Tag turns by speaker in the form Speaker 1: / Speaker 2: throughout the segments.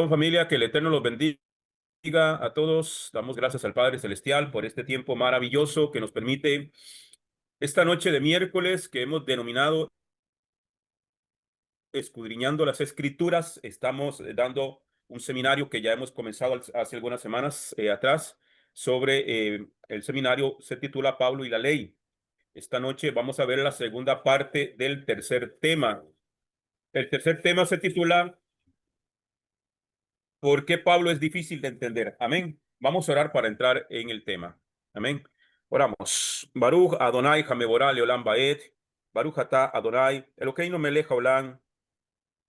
Speaker 1: Shalom familia, que el Eterno los bendiga a todos. Damos gracias al Padre Celestial por este tiempo maravilloso que nos permite esta noche de miércoles que hemos denominado Escudriñando las Escrituras. Estamos dando un seminario que ya hemos comenzado hace algunas semanas atrás sobre el seminario se titula Pablo y la Ley. Esta noche vamos a ver la segunda parte del tercer tema. El tercer tema se titula ¿Por qué Pablo es difícil de entender? Amén. Vamos a orar para entrar en el tema. Amén. Oramos. Baruch Adonai Hameborah Leolam Baed. Baruch Atah Adonai Elokeinu melech haolam.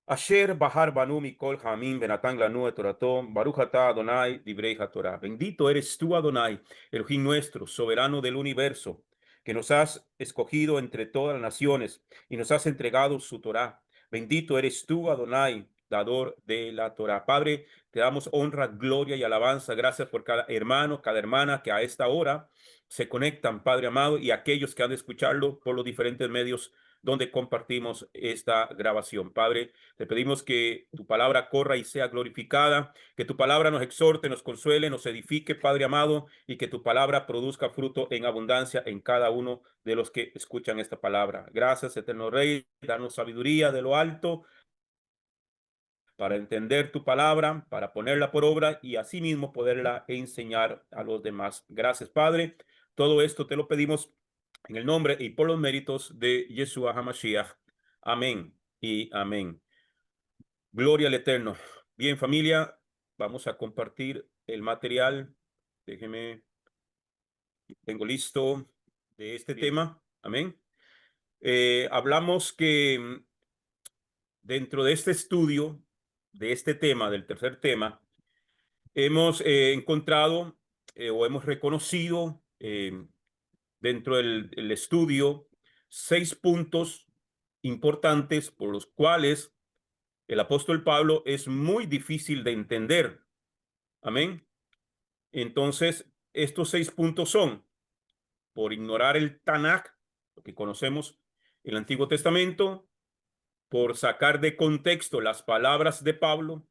Speaker 1: Asher Bahar Banu Mikol Hamim Benatan Lanu Etorato. Baruch Atah Adonai Divrei HaTorah. Bendito eres tú, Adonai, Elohim nuestro, soberano del universo, que nos has escogido entre todas las naciones y nos has entregado su Torah. Bendito eres tú, Adonai, dador de la Torah. Padre, te damos honra, gloria y alabanza. Gracias por cada hermano, cada hermana que a esta hora se conectan, Padre amado, y aquellos que han de escucharlo por los diferentes medios donde compartimos esta grabación. Padre, te pedimos que tu palabra corra y sea glorificada, que tu palabra nos exhorte, nos consuele, nos edifique, Padre amado, y que tu palabra produzca fruto en abundancia en cada uno de los que escuchan esta palabra. Gracias, eterno Rey, danos sabiduría de lo alto para entender tu palabra, para ponerla por obra y asimismo poderla enseñar a los demás. Gracias, Padre. Todo esto te lo pedimos en el nombre y por los méritos de Yeshua HaMashiach. Amén y amén. Gloria al Eterno. Bien, familia, vamos a compartir el material. Déjeme, tengo listo de este tema. Amén. Hablamos que dentro de este estudio, de este tema, del tercer tema, hemos encontrado o hemos reconocido dentro del estudio 6 puntos importantes por los cuales el apóstol Pablo es muy difícil de entender. Amén. Entonces, estos 6 puntos son: por ignorar el Tanakh, lo que conocemos el Antiguo Testamento; por sacar de contexto las palabras de Pablo;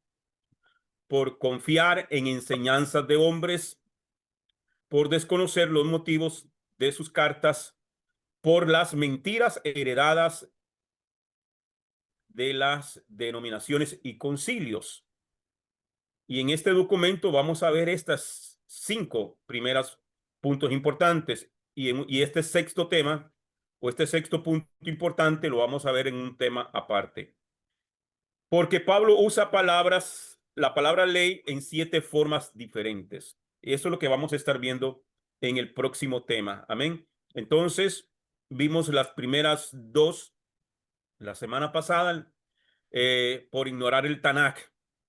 Speaker 1: por confiar en enseñanzas de hombres; por desconocer los motivos de sus cartas; por las mentiras heredadas de las denominaciones y concilios. Y en este documento vamos a ver estas 5 primeras puntos importantes. Y este sexto tema, o este sexto punto importante, lo vamos a ver en un tema aparte. Porque Pablo usa la palabra ley en 7 formas diferentes. Y eso es lo que vamos a estar viendo en el próximo tema. Amén. Entonces, vimos las primeras 2 la semana pasada, por ignorar el Tanakh.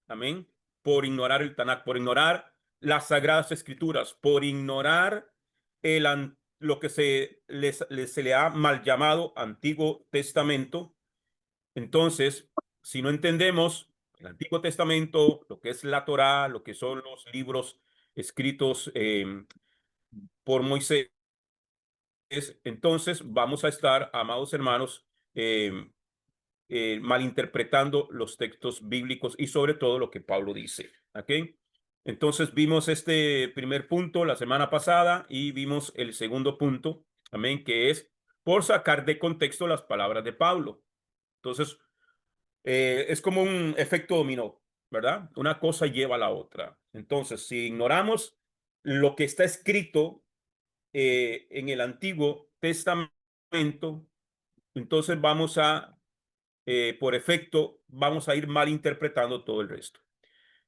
Speaker 1: Amén. Por ignorar el Tanakh, por ignorar las Sagradas Escrituras, por ignorar lo que se le ha mal llamado Antiguo Testamento. Entonces, si no entendemos el Antiguo Testamento, lo que es la Torá, lo que son los libros escritos por Moisés, entonces vamos a estar, amados hermanos, malinterpretando los textos bíblicos y sobre todo lo que Pablo dice. ¿Ok? Entonces vimos este primer punto la semana pasada y vimos el segundo punto, amén, que es por sacar de contexto las palabras de Pablo. Entonces, es como un efecto dominó, ¿verdad? Una cosa lleva a la otra. Entonces, si ignoramos lo que está escrito en el Antiguo Testamento, entonces por efecto, vamos a ir malinterpretando todo el resto.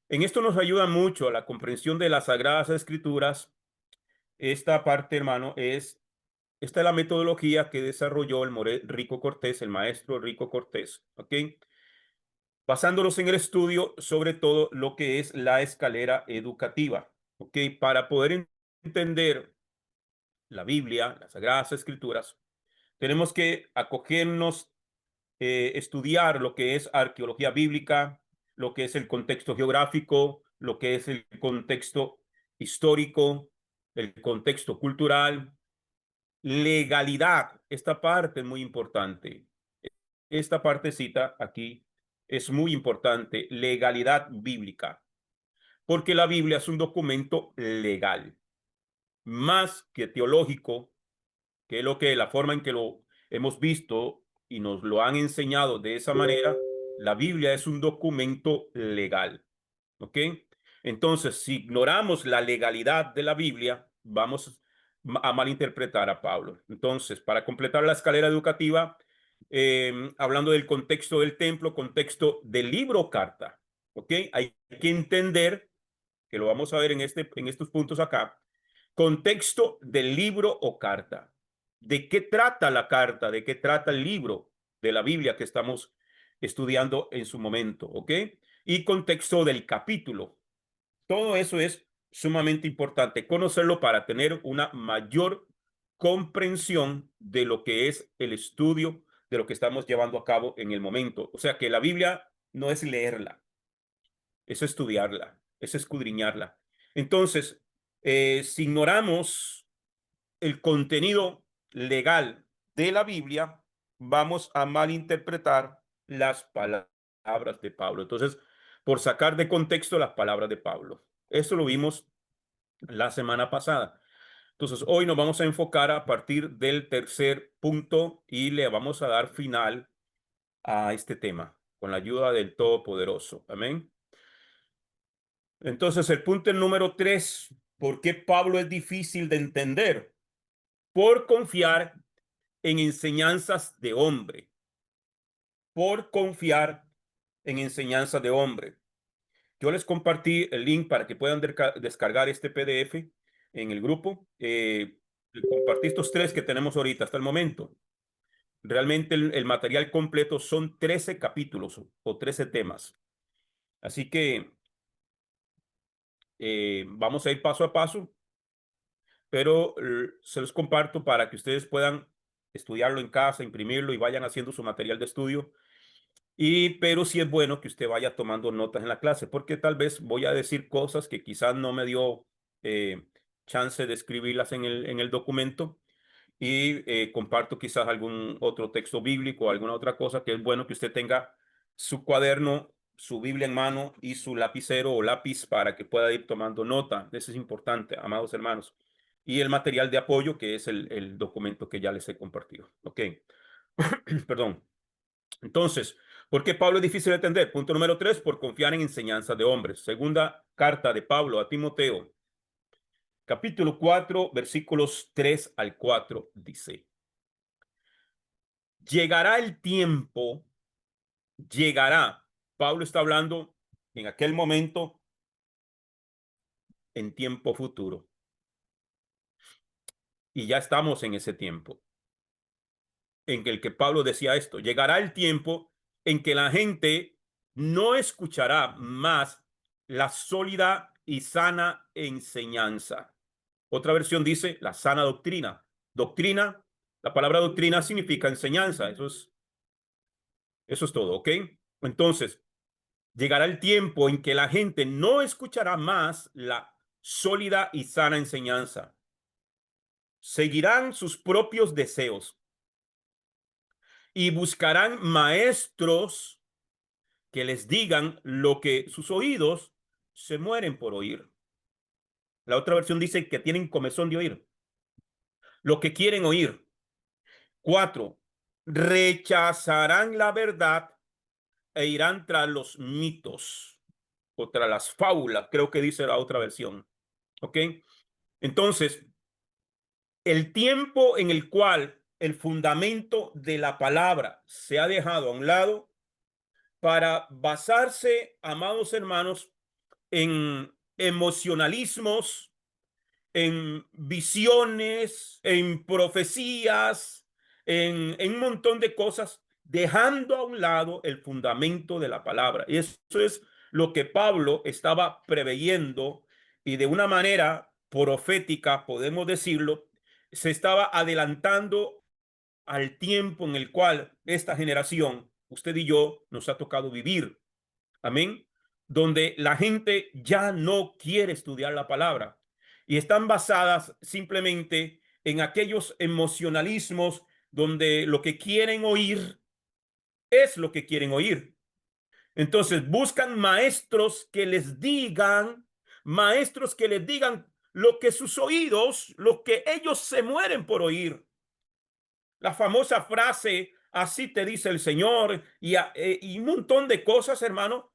Speaker 1: En esto nos ayuda mucho a la comprensión de las Sagradas Escrituras. Esta parte, hermano, esta es la metodología que desarrolló Rico Cortés, el maestro Rico Cortés, ¿ok? Basándonos en el estudio sobre todo lo que es la escalera educativa, ¿ok? Para poder entender la Biblia, las Sagradas Escrituras, tenemos que acogernos, estudiar lo que es arqueología bíblica, lo que es el contexto geográfico, lo que es el contexto histórico, el contexto cultural, legalidad. Esta parte es muy importante. Esta partecita aquí es muy importante, legalidad bíblica. porque la Biblia es un documento legal, más que teológico, que es lo que la forma en que lo hemos visto y nos lo han enseñado de esa manera. La Biblia es un documento legal, ¿ok? Entonces, si ignoramos la legalidad de la Biblia, vamos a malinterpretar a Pablo. Entonces, para completar la escalera educativa, hablando del contexto del templo, contexto del libro o carta, ¿ok? Hay que entender, que lo vamos a ver en estos puntos acá, contexto del libro o carta. ¿De qué trata la carta? ¿De qué trata el libro de la Biblia que estamos estudiando en su momento? ¿Ok? Y contexto del capítulo. Todo eso es sumamente importante conocerlo para tener una mayor comprensión de lo que es el estudio de lo que estamos llevando a cabo en el momento. O sea que la Biblia no es leerla, es estudiarla, es escudriñarla. Entonces, si ignoramos el contenido legal de la Biblia, vamos a malinterpretar las palabras de Pablo. Entonces, por sacar de contexto las palabras de Pablo. Eso lo vimos la semana pasada. Entonces, hoy nos vamos a enfocar a partir del tercer punto y le vamos a dar final a este tema con la ayuda del Todopoderoso. Amén. Entonces, el punto número 3, ¿por qué Pablo es difícil de entender? Por confiar en enseñanzas de hombre, por confiar en enseñanzas de hombre. Yo les compartí el link para que puedan descargar este PDF en el grupo. Compartí estos tres que tenemos ahorita hasta el momento. Realmente el material completo son 13 capítulos o 13 temas. Así que vamos a ir paso a paso, pero se los comparto para que ustedes puedan estudiarlo en casa, imprimirlo y vayan haciendo su material de estudio. Pero sí es bueno que usted vaya tomando notas en la clase, porque tal vez voy a decir cosas que quizás no me dio eh, chance de escribirlas en el documento y comparto quizás algún otro texto bíblico o alguna otra cosa que es bueno que usted tenga su cuaderno, su Biblia en mano y su lapicero o lápiz para que pueda ir tomando nota. Eso es importante, amados hermanos. Y el material de apoyo, que es el documento que ya les he compartido. Ok, perdón. Entonces, ¿por qué Pablo es difícil de entender? Punto número 3, por confiar en enseñanzas de hombres. Segunda carta de Pablo a Timoteo, capítulo 4, versículos 3 al 4, dice: llegará el tiempo, llegará. Pablo está hablando en aquel momento, en tiempo futuro. Y ya estamos en ese tiempo en el que Pablo decía esto: llegará el tiempo en que la gente no escuchará más la sólida y sana enseñanza. Otra versión dice la sana doctrina. Doctrina, la palabra doctrina significa enseñanza. Eso es todo, ¿ok? Entonces, llegará el tiempo en que la gente no escuchará más la sólida y sana enseñanza. Seguirán sus propios deseos y buscarán maestros que les digan lo que sus oídos se mueren por oír. La otra versión dice que tienen comezón de oír, lo que quieren oír. 4, rechazarán la verdad e irán tras los mitos o tras las fábulas, creo que dice la otra versión. ¿Ok? Entonces, el tiempo en el cual el fundamento de la palabra se ha dejado a un lado para basarse, amados hermanos, en emocionalismos, en visiones, en profecías, en un montón de cosas, dejando a un lado el fundamento de la palabra. Y eso es lo que Pablo estaba preveyendo y de una manera profética, podemos decirlo, se estaba adelantando al tiempo en el cual esta generación, usted y yo, nos ha tocado vivir. Amén. Donde la gente ya no quiere estudiar la palabra y están basadas simplemente en aquellos emocionalismos donde lo que quieren oír es lo que quieren oír. Entonces buscan maestros que les digan maestros que les digan lo que sus oídos, lo que ellos se mueren por oír. La famosa frase, así te dice el Señor, y un montón de cosas, hermano,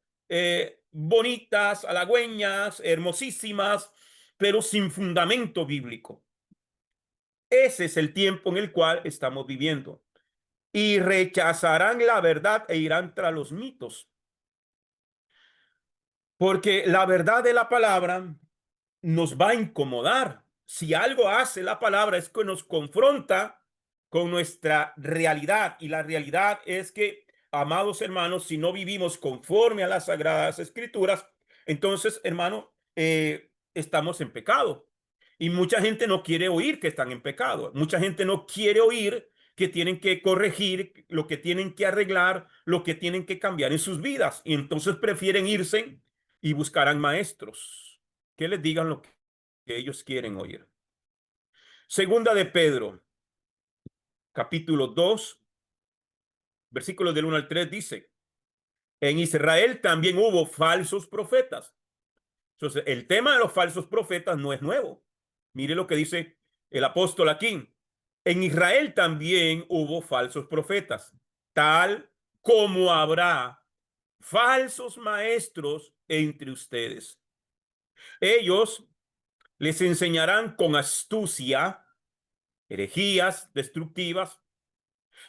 Speaker 1: bonitas, halagüeñas, hermosísimas, pero sin fundamento bíblico. Ese es el tiempo en el cual estamos viviendo. Y rechazarán la verdad e irán tras los mitos. Porque la verdad de la palabra nos va a incomodar. Si algo hace la palabra es que nos confronta con nuestra realidad. Y la realidad es que, amados hermanos, si no vivimos conforme a las sagradas escrituras, entonces, hermano, estamos en pecado. Y mucha gente no quiere oír que están en pecado. Mucha gente no quiere oír que tienen que corregir, lo que tienen que arreglar, lo que tienen que cambiar en sus vidas. Y entonces prefieren irse y buscarán maestros que les digan lo que ellos quieren oír. Segunda de Pedro, capítulo 2, versículos del 1 al 3 dice, en Israel también hubo falsos profetas. Entonces, el tema de los falsos profetas no es nuevo. Mire lo que dice el apóstol aquí. En Israel también hubo falsos profetas, tal como habrá falsos maestros entre ustedes. Ellos les enseñarán con astucia herejías destructivas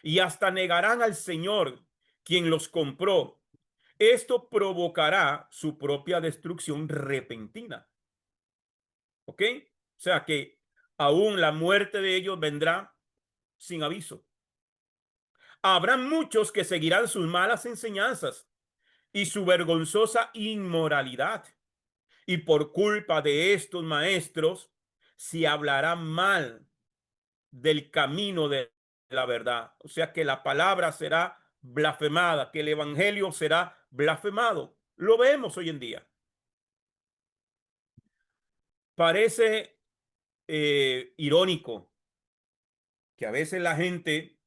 Speaker 1: y hasta negarán al Señor, quien los compró. Esto provocará su propia destrucción repentina. ¿Ok? O sea que aún la muerte de ellos vendrá sin aviso. Habrá muchos que seguirán sus malas enseñanzas y su vergonzosa inmoralidad. Y por culpa de estos maestros, se hablará mal del camino de la verdad. O sea que la palabra será blasfemada, que el evangelio será blasfemado. Lo vemos hoy en día. Parece irónico que a veces la gente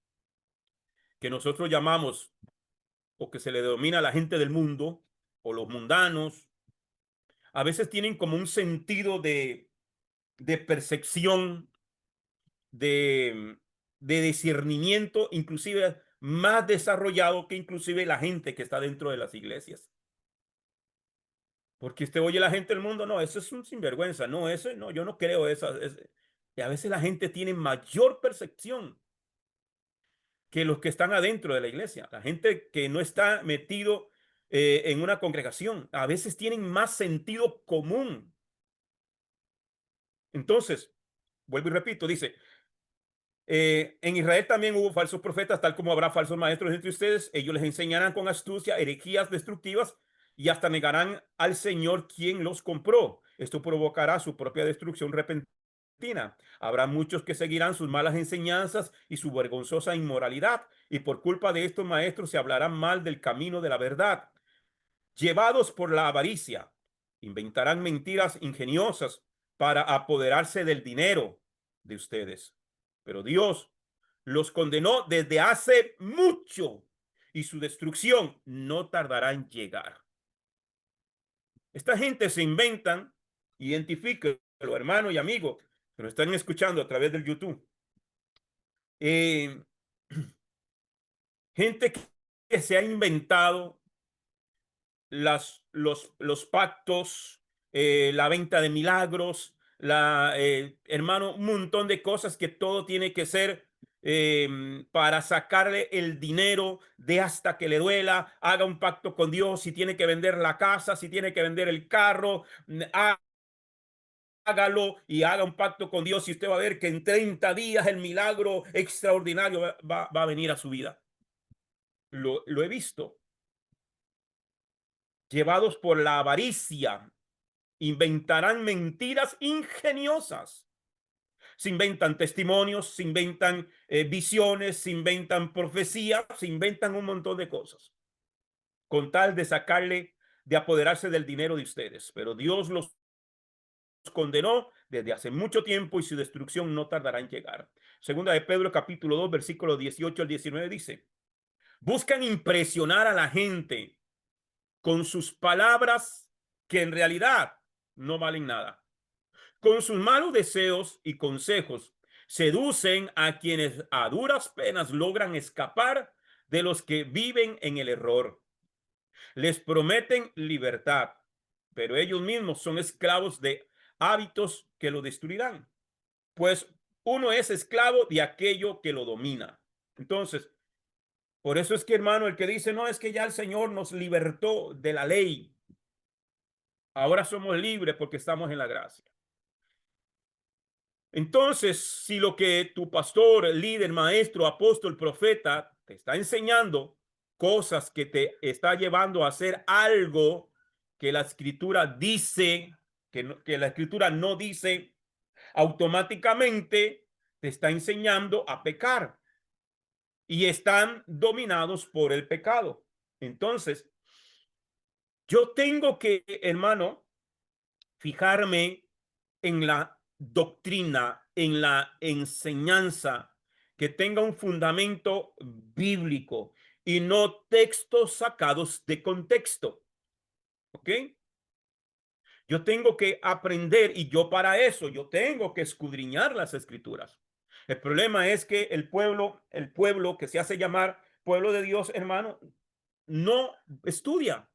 Speaker 1: que nosotros llamamos o que se le denomina la gente del mundo o los mundanos, a veces tienen como un sentido de percepción, de, de discernimiento, inclusive más desarrollado que inclusive la gente que está dentro de las iglesias. Porque usted oye la gente del mundo, no, eso es un sinvergüenza, no, eso no, yo no creo eso. Y a veces la gente tiene mayor percepción que los que están adentro de la iglesia. La gente que no está metido en una congregación, a veces tienen más sentido común. Entonces, vuelvo y repito, dice, en Israel también hubo falsos profetas, tal como habrá falsos maestros entre ustedes. Ellos les enseñarán con astucia herejías destructivas y hasta negarán al Señor quien los compró. Esto provocará su propia destrucción repentina. Habrá muchos que seguirán sus malas enseñanzas y su vergonzosa inmoralidad, y por culpa de estos maestros se hablará mal del camino de la verdad. Llevados por la avaricia, inventarán mentiras ingeniosas para apoderarse del dinero de ustedes. Pero Dios los condenó desde hace mucho y su destrucción no tardará en llegar. Esta gente se inventan, identifíquenlo, hermano y amigo, que nos están escuchando a través del YouTube. Eh, gente que se ha inventado los pactos, la venta de milagros, hermano, un montón de cosas que todo tiene que ser para sacarle el dinero de hasta que le duela, haga un pacto con Dios, si tiene que vender la casa, si tiene que vender el carro, hágalo y haga un pacto con Dios y usted va a ver que en 30 días el milagro extraordinario va a venir a su vida. Lo he visto. Llevados por la avaricia, inventarán mentiras ingeniosas. Se inventan testimonios, se inventan visiones, se inventan profecías, se inventan un montón de cosas con tal de sacarle, de apoderarse del dinero de ustedes. Pero Dios los condenó desde hace mucho tiempo y su destrucción no tardará en llegar. Segunda de Pedro, capítulo 2, versículo 18 al 19 dice, buscan impresionar a la gente con sus palabras que en realidad no valen nada. Con sus malos deseos y consejos, seducen a quienes a duras penas logran escapar de los que viven en el error. Les prometen libertad, pero ellos mismos son esclavos de hábitos que lo destruirán, pues uno es esclavo de aquello que lo domina. Entonces, por eso es que, hermano, el que dice, no, es que ya el Señor nos libertó de la ley, ahora somos libres porque estamos en la gracia. Entonces, si lo que tu pastor, líder, maestro, apóstol, profeta te está enseñando cosas que te está llevando a hacer algo que la escritura dice, que la escritura no dice, automáticamente te está enseñando a pecar y están dominados por el pecado. Entonces, yo tengo que, hermano, fijarme en la doctrina, en la enseñanza, que tenga un fundamento bíblico y no textos sacados de contexto. ¿Ok? Yo tengo que aprender y yo para eso, yo tengo que escudriñar las escrituras. El problema es que el pueblo que se hace llamar pueblo de Dios, hermano, no estudia.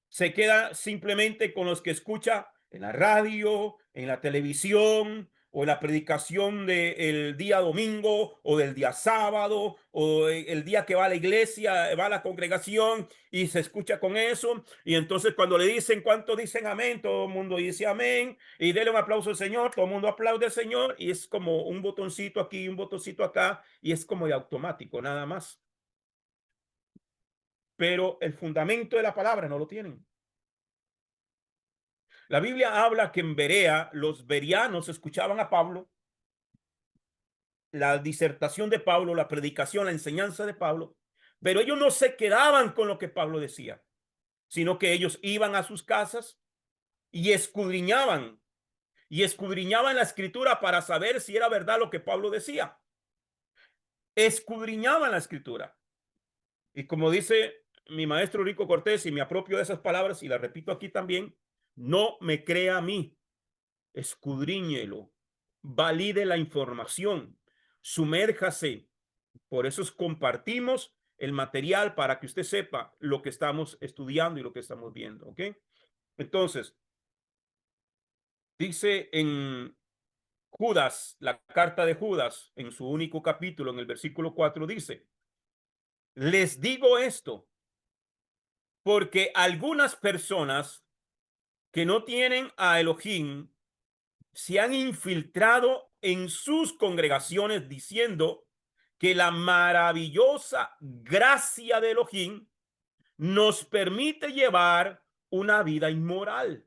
Speaker 1: Se queda simplemente con los que escucha en la radio, en la televisión o en la predicación del día domingo o del día sábado o el día que va a la iglesia, va a la congregación y se escucha con eso. Y entonces cuando le dicen cuánto dicen amén, todo el mundo dice amén y dele un aplauso al Señor, todo el mundo aplaude al Señor y es como un botoncito aquí, un botoncito acá y es como de automático, nada más. Pero el fundamento de la palabra no lo tienen. La Biblia habla que en Berea los berianos escuchaban a Pablo, la disertación de Pablo, la predicación, la enseñanza de Pablo, pero ellos no se quedaban con lo que Pablo decía, sino que ellos iban a sus casas y escudriñaban la escritura para saber si era verdad lo que Pablo decía. Escudriñaban la escritura. Y como dice mi maestro Rico Cortés, y me apropio de esas palabras y las repito aquí también, no me crea a mí, escudriñelo, valide la información, sumérjase. Por eso compartimos el material para que usted sepa lo que estamos estudiando y lo que estamos viendo, ¿ok? Entonces, dice en Judas, la carta de Judas, en su único capítulo, en el versículo 4, dice, les digo esto porque algunas personas que no tienen a Elohim se han infiltrado en sus congregaciones diciendo que la maravillosa gracia de Elohim nos permite llevar una vida inmoral.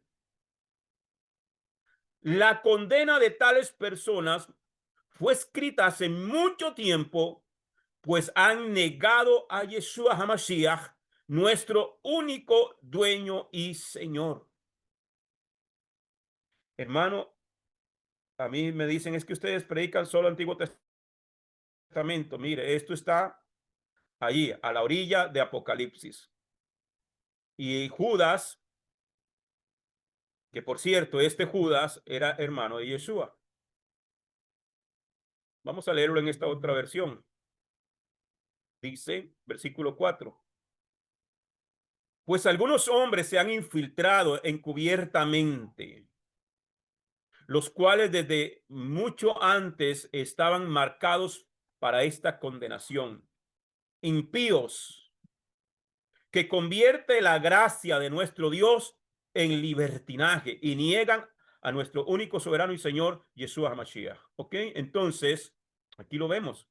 Speaker 1: La condena de tales personas fue escrita hace mucho tiempo, pues han negado a Yeshua HaMashiach, nuestro único dueño y Señor. Hermano, a mí me dicen es que ustedes predican solo Antiguo Testamento. Mire, esto está allí, a la orilla de Apocalipsis. Y Judas, que por cierto, este Judas era hermano de Yeshua. Vamos a leerlo en esta otra versión. Dice, versículo 4. Pues algunos hombres se han infiltrado encubiertamente, los cuales desde mucho antes estaban marcados para esta condenación. Impíos, que convierte la gracia de nuestro Dios en libertinaje y niegan a nuestro único soberano y Señor, Yeshua HaMashiach. ¿Ok? Entonces, aquí lo vemos,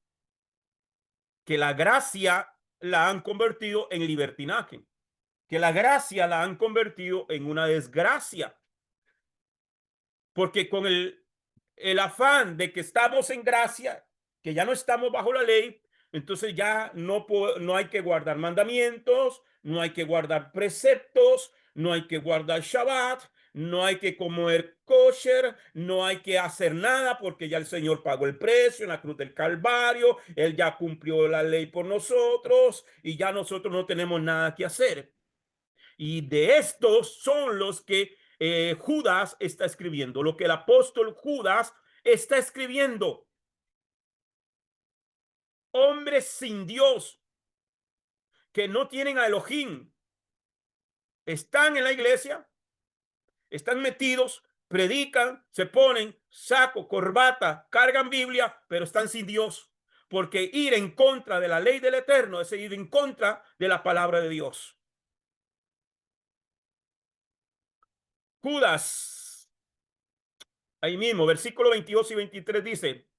Speaker 1: que la gracia la han convertido en libertinaje, que la gracia la han convertido en una desgracia, porque con el afán de que estamos en gracia, que ya no estamos bajo la ley, entonces ya no hay que guardar mandamientos, no hay que guardar preceptos, no hay que guardar Shabbat, no hay que comer kosher, no hay que hacer nada porque ya el Señor pagó el precio en la cruz del Calvario, Él ya cumplió la ley por nosotros y ya nosotros no tenemos nada que hacer. Y de estos son los que Judas está escribiendo, lo que el apóstol Judas está escribiendo. Hombres sin Dios que no tienen a Elohim están en la iglesia, están metidos, predican, se ponen saco, corbata, cargan Biblia, pero están sin Dios. Porque ir en contra de la ley del Eterno es ir en contra de la palabra de Dios. Judas, ahí mismo, versículo 22 y 23 dice: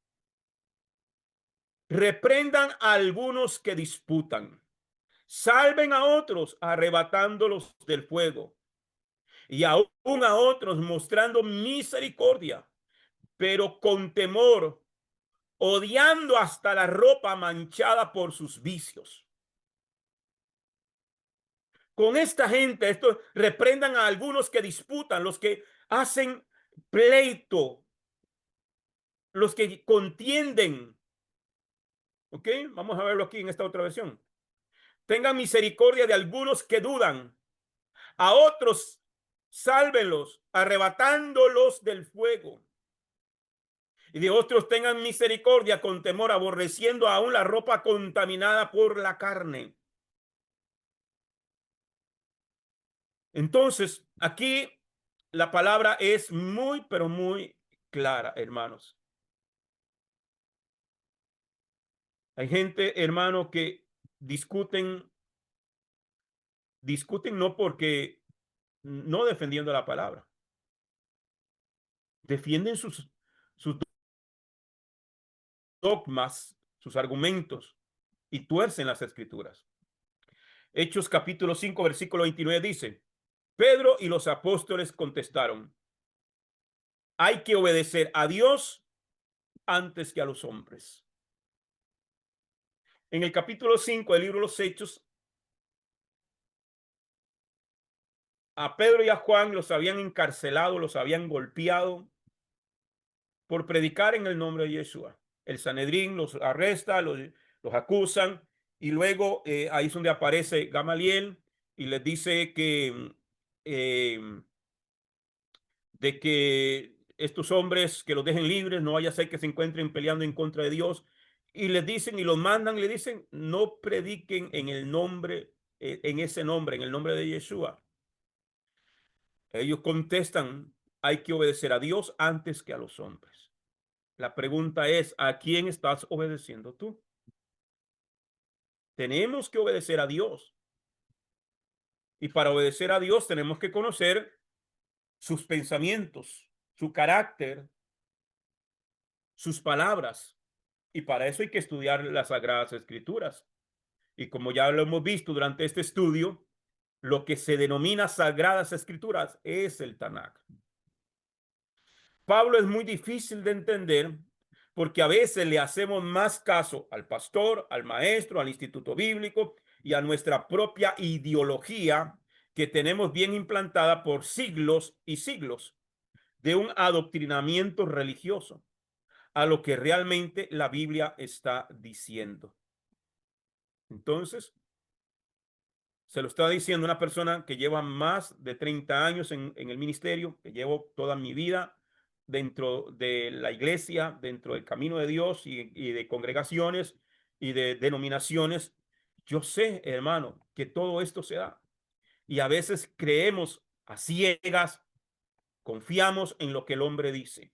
Speaker 1: reprendan a algunos que disputan, salven a otros arrebatándolos del fuego, y aún a otros mostrando misericordia, pero con temor, odiando hasta la ropa manchada por sus vicios. Con esta gente, esto reprendan a algunos que disputan, los que hacen pleito, los que contienden. ¿Ok? Vamos a verlo aquí en esta otra versión. Tengan misericordia de algunos que dudan, a otros sálvenlos, arrebatándolos del fuego. Y de otros tengan misericordia con temor, aborreciendo aún la ropa contaminada por la carne. Entonces, aquí la palabra es muy, pero muy clara, hermanos. Hay gente, hermano, que discuten, discuten no porque, no defendiendo la palabra, defienden sus dogmas, sus argumentos y tuercen las escrituras. Hechos capítulo 5, versículo 29 dice: Pedro y los apóstoles contestaron: hay que obedecer a Dios antes que a los hombres. En el capítulo 5 del libro de los Hechos, a Pedro y a Juan los habían encarcelado, los habían golpeado por predicar en el nombre de Yeshua. El Sanedrín los arresta, los acusan, y luego ahí es donde aparece Gamaliel y les dice que eh, de que estos hombres que los dejen libres, no vaya a ser que se encuentren peleando en contra de Dios, y les dicen y los mandan y le dicen: no prediquen en el nombre, en ese nombre, en el nombre de Yeshua. Ellos contestan: hay que obedecer a Dios antes que a los hombres. La pregunta es: ¿a quién estás obedeciendo tú? Tenemos que obedecer a Dios, y para obedecer a Dios tenemos que conocer sus pensamientos, su carácter, sus palabras, y para eso hay que estudiar las Sagradas Escrituras. Y como ya lo hemos visto durante este estudio, lo que se denomina Sagradas Escrituras es el Tanakh. Pablo es muy difícil de entender porque a veces le hacemos más caso al pastor, al maestro, al instituto bíblico y a nuestra propia ideología que tenemos bien implantada por siglos y siglos de un adoctrinamiento religioso a lo que realmente la Biblia está diciendo. Entonces, se lo está diciendo una persona que lleva más de 30 años en el ministerio, que llevo toda mi vida dentro de la iglesia, dentro del camino de Dios y de congregaciones y de denominaciones. Yo sé, hermano, que todo esto se da. Y a veces creemos a ciegas, confiamos en lo que el hombre dice.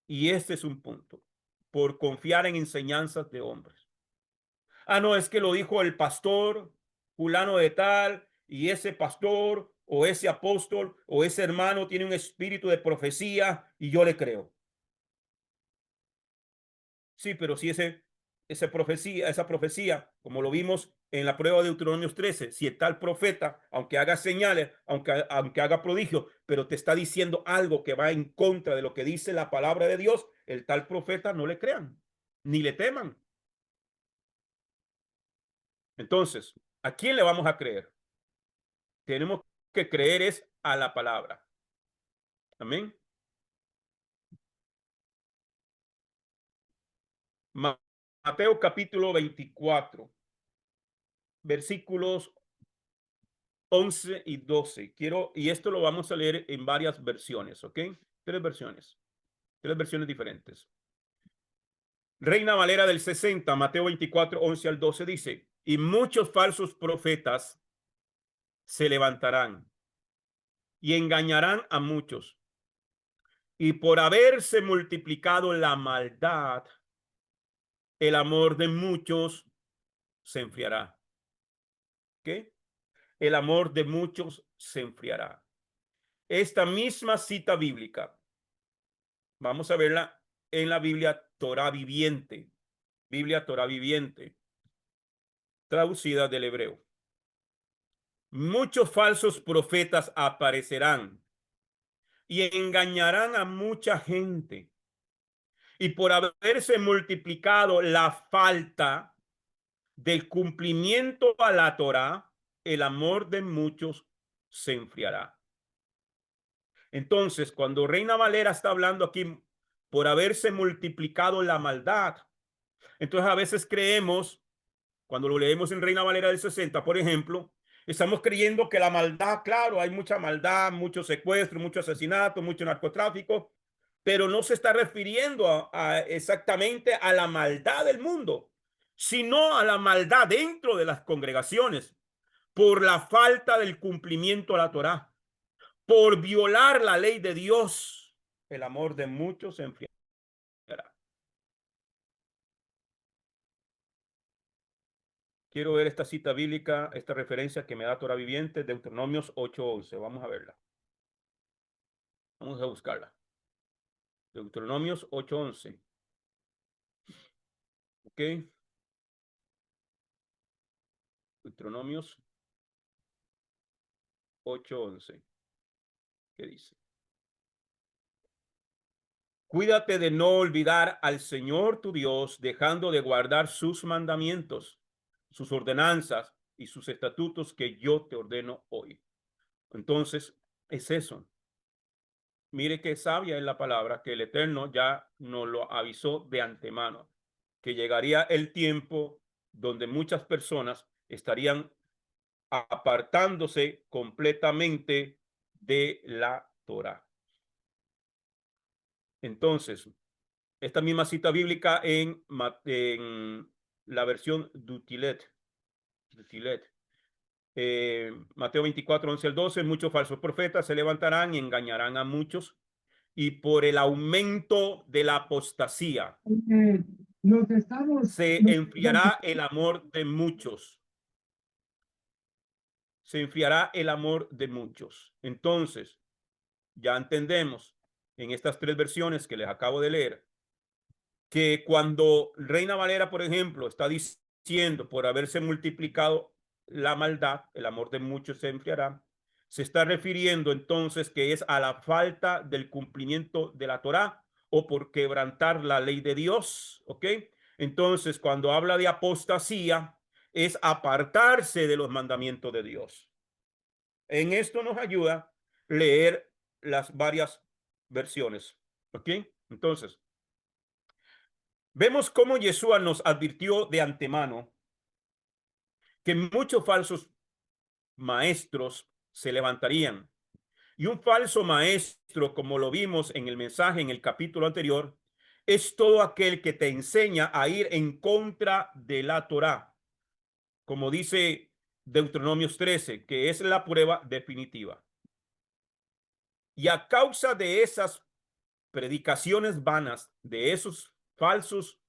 Speaker 1: Y este es un punto, por confiar en enseñanzas de hombres. Ah, no, es que lo dijo el pastor fulano de tal, y ese pastor o ese apóstol o ese hermano tiene un espíritu de profecía y yo le creo. Sí, pero si esa profecía, como lo vimos en la prueba de Deuteronomio 13, si el tal profeta, aunque haga señales, aunque haga prodigios, pero te está diciendo algo que va en contra de lo que dice la palabra de Dios, el tal profeta no le crean, ni le teman. Entonces, ¿a quién le vamos a creer? Tenemos que creer es a la palabra. Amén. Mateo capítulo 24, versículos 11 y 12. Y esto lo vamos a leer en varias versiones, ¿ok? Tres versiones diferentes. Reina Valera del 60, Mateo 24, 11 al 12 dice, y muchos falsos profetas se levantarán y engañarán a muchos. Y por haberse multiplicado la maldad, el amor de muchos se enfriará. ¿Qué? El amor de muchos se enfriará. Esta misma cita bíblica, vamos a verla en la Biblia Torá Viviente. Biblia Torá Viviente, traducida del hebreo. Muchos falsos profetas aparecerán y engañarán a mucha gente. Y por haberse multiplicado la falta del cumplimiento a la Torá, el amor de muchos se enfriará. Entonces, cuando Reina Valera está hablando aquí por haberse multiplicado la maldad, entonces a veces creemos, cuando lo leemos en Reina Valera del 60, por ejemplo, estamos creyendo que la maldad, claro, hay mucha maldad, mucho secuestro, mucho asesinato, mucho narcotráfico, pero no se está refiriendo exactamente a la maldad del mundo, sino a la maldad dentro de las congregaciones por la falta del cumplimiento a la Torá, por violar la ley de Dios. El amor de muchos se enfriará. Quiero ver esta cita bíblica, esta referencia que me da Torá Viviente, Deuteronomios 8:11. Vamos a verla. Vamos a buscarla. Deuteronomios 8:11. ¿Ok? Deuteronomios 8:11. ¿Qué dice? Cuídate de no olvidar al Señor tu Dios, dejando de guardar sus mandamientos, sus ordenanzas y sus estatutos que yo te ordeno hoy. Entonces, es eso. Mire qué sabia es la palabra que el Eterno ya nos lo avisó de antemano, que llegaría el tiempo donde muchas personas estarían apartándose completamente de la Torá. Entonces, esta misma cita bíblica en la versión Dutilet, Mateo 24, 11 al 12, muchos falsos profetas se levantarán y engañarán a muchos, y por el aumento de la apostasía se enfriará el amor de muchos. Se enfriará el amor de muchos. Entonces, ya entendemos en estas tres versiones que les acabo de leer, que cuando Reina Valera, por ejemplo, está diciendo por haberse multiplicado la maldad, el amor de muchos se enfriará, se está refiriendo entonces que es a la falta del cumplimiento de la Torá o por quebrantar la ley de Dios, ¿ok? Entonces, cuando habla de apostasía, es apartarse de los mandamientos de Dios. En esto nos ayuda leer las varias versiones, ¿ok? Entonces, vemos cómo Yeshua nos advirtió de antemano que muchos falsos maestros se levantarían. Y un falso maestro, como lo vimos en el mensaje en el capítulo anterior, es todo aquel que te enseña a ir en contra de la Torá, como dice Deuteronomios 13, que es la prueba definitiva. Y a causa de esas predicaciones vanas, de esos falsos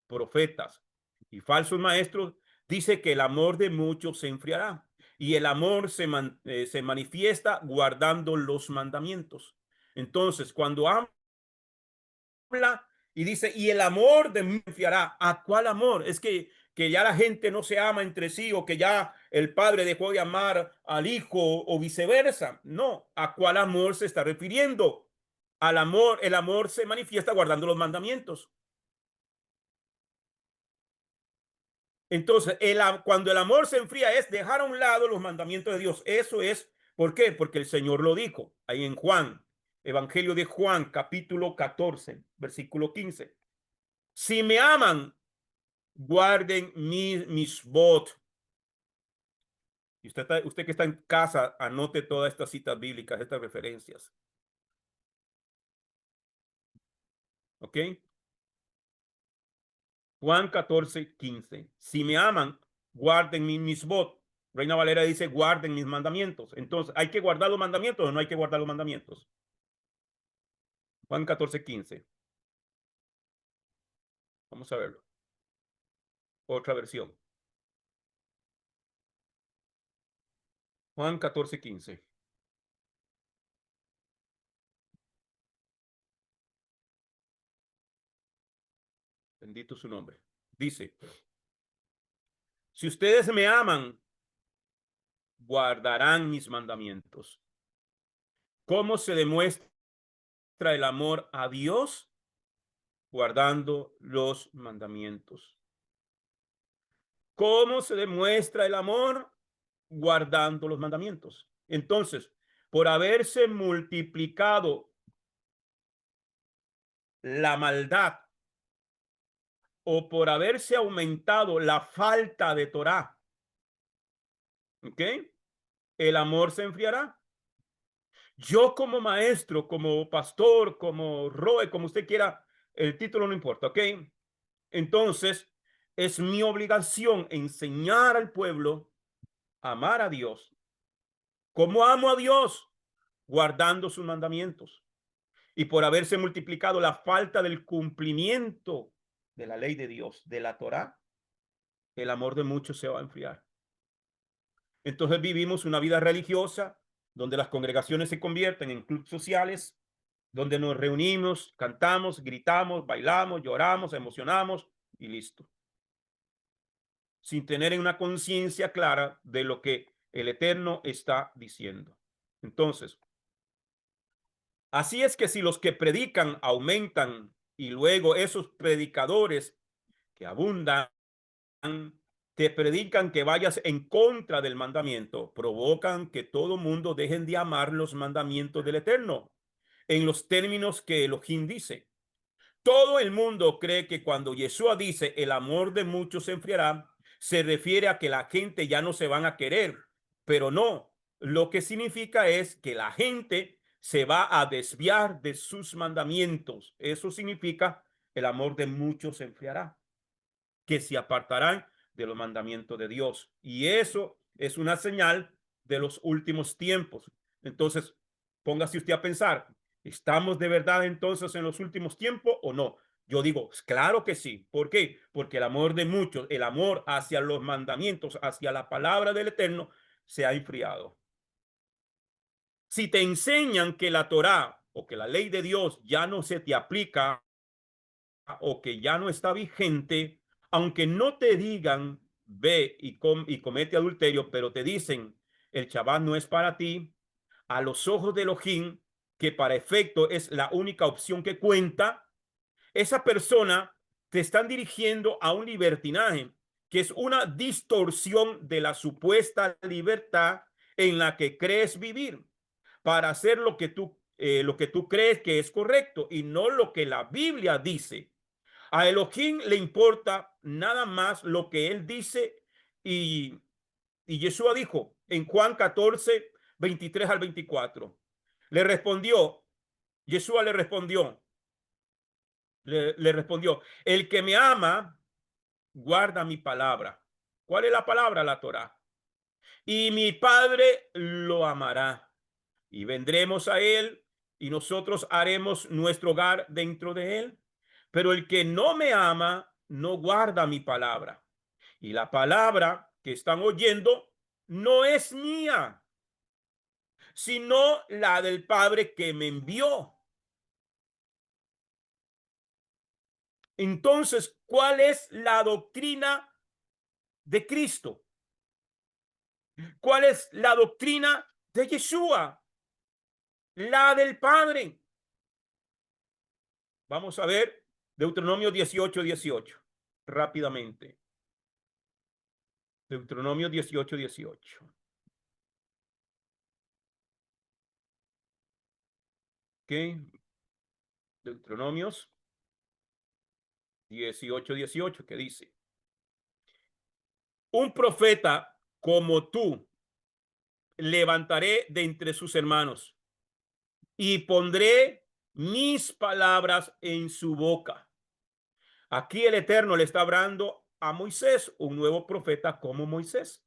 Speaker 1: profetas y falsos maestros, dice que el amor de muchos se enfriará y el amor se manifiesta guardando los mandamientos. Entonces, cuando habla y dice, y el amor de muchos se enfriará, ¿a cuál amor? Es que ya la gente no se ama entre sí o que ya el padre dejó de amar al hijo o viceversa. No, ¿a cuál amor se está refiriendo? Al amor, el amor se manifiesta guardando los mandamientos. Entonces, cuando el amor se enfría es dejar a un lado los mandamientos de Dios. Eso es, ¿por qué? Porque el Señor lo dijo ahí en Juan, Evangelio de Juan, capítulo 14, versículo 15. Si me aman, guarden mis votos. Y usted que está en casa, anote todas estas citas bíblicas, estas referencias. ¿Ok? Juan 14:15. Si me aman, guarden mis misbot. Reina Valera dice, guarden mis mandamientos. Entonces, ¿hay que guardar los mandamientos o no hay que guardar los mandamientos? Juan 14:15. Vamos a verlo. Otra versión. Juan 14:15. Bendito su nombre. Dice, si ustedes me aman, guardarán mis mandamientos. ¿Cómo se demuestra el amor a Dios? Guardando los mandamientos. ¿Cómo se demuestra el amor? Guardando los mandamientos. Entonces, por haberse multiplicado la maldad o por haberse aumentado la falta de Torah, ¿ok? El amor se enfriará. Yo como maestro, como pastor, como Roe, como usted quiera, el título no importa, ¿ok? Entonces, es mi obligación enseñar al pueblo a amar a Dios. ¿Cómo amo a Dios? Guardando sus mandamientos. Y por haberse multiplicado la falta del cumplimiento de la ley de Dios, de la Torá, el amor de muchos se va a enfriar. Entonces vivimos una vida religiosa donde las congregaciones se convierten en clubes sociales, donde nos reunimos, cantamos, gritamos, bailamos, lloramos, emocionamos y listo. Sin tener una conciencia clara de lo que el Eterno está diciendo. Entonces, así es que si los que predican aumentan y luego esos predicadores que abundan te predican que vayas en contra del mandamiento, provocan que todo mundo dejen de amar los mandamientos del Eterno en los términos que Elohim dice. Todo el mundo cree que cuando Yeshua dice el amor de muchos se enfriará, se refiere a que la gente ya no se van a querer, pero no. Lo que significa es que la gente se va a desviar de sus mandamientos. Eso significa el amor de muchos se enfriará, que se apartarán de los mandamientos de Dios. Y eso es una señal de los últimos tiempos. Entonces, póngase usted a pensar, ¿estamos de verdad entonces en los últimos tiempos o no? Yo digo, claro que sí. ¿Por qué? Porque el amor de muchos, el amor hacia los mandamientos, hacia la palabra del Eterno, se ha enfriado. Si te enseñan que la Torá o que la ley de Dios ya no se te aplica o que ya no está vigente, aunque no te digan ve y comete adulterio, pero te dicen el Shabbat no es para ti, a los ojos de Elohim, que para efecto es la única opción que cuenta, esa persona te están dirigiendo a un libertinaje, que es una distorsión de la supuesta libertad en la que crees vivir, para hacer lo que tú crees que es correcto y no lo que la Biblia dice. A Elohim le importa nada más lo que él dice y, y Yeshua dijo en Juan 14:23 al 24. Le respondió, Yeshua le respondió, el que me ama, guarda mi palabra. ¿Cuál es la palabra? La Torá. Y mi Padre lo amará. Y vendremos a él y nosotros haremos nuestro hogar dentro de él. Pero el que no me ama, no guarda mi palabra. Y la palabra que están oyendo no es mía, sino la del Padre que me envió. Entonces, ¿cuál es la doctrina de Cristo? ¿Cuál es la doctrina de Yeshua? La del Padre. Vamos a ver Deuteronomio 18:18 rápidamente. Deuteronomio 18:18. ¿Ok? Deuteronomios 18:18, que dice, un profeta como tú levantaré de entre sus hermanos y pondré mis palabras en su boca. Aquí el Eterno le está hablando a Moisés, un nuevo profeta como Moisés.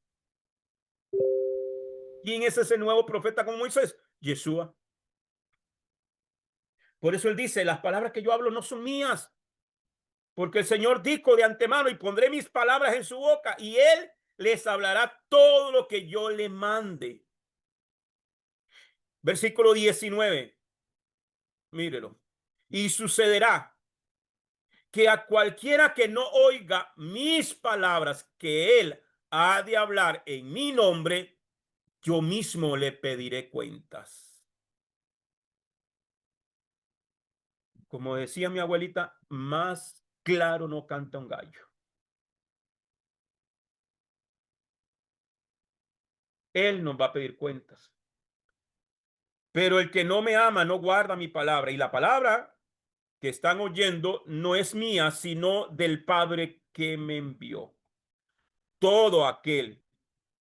Speaker 1: ¿Quién es ese nuevo profeta como Moisés? Yeshua. Por eso él dice, las palabras que yo hablo no son mías, porque el Señor dijo de antemano, y pondré mis palabras en su boca, y él les hablará todo lo que yo le mande. Versículo 19. Mírelo. Y sucederá que a cualquiera que no oiga mis palabras que él ha de hablar en mi nombre, yo mismo le pediré cuentas. Como decía mi abuelita, más claro no canta un gallo. Él nos va a pedir cuentas. Pero el que no me ama no guarda mi palabra. Y la palabra que están oyendo no es mía, sino del Padre que me envió. Todo aquel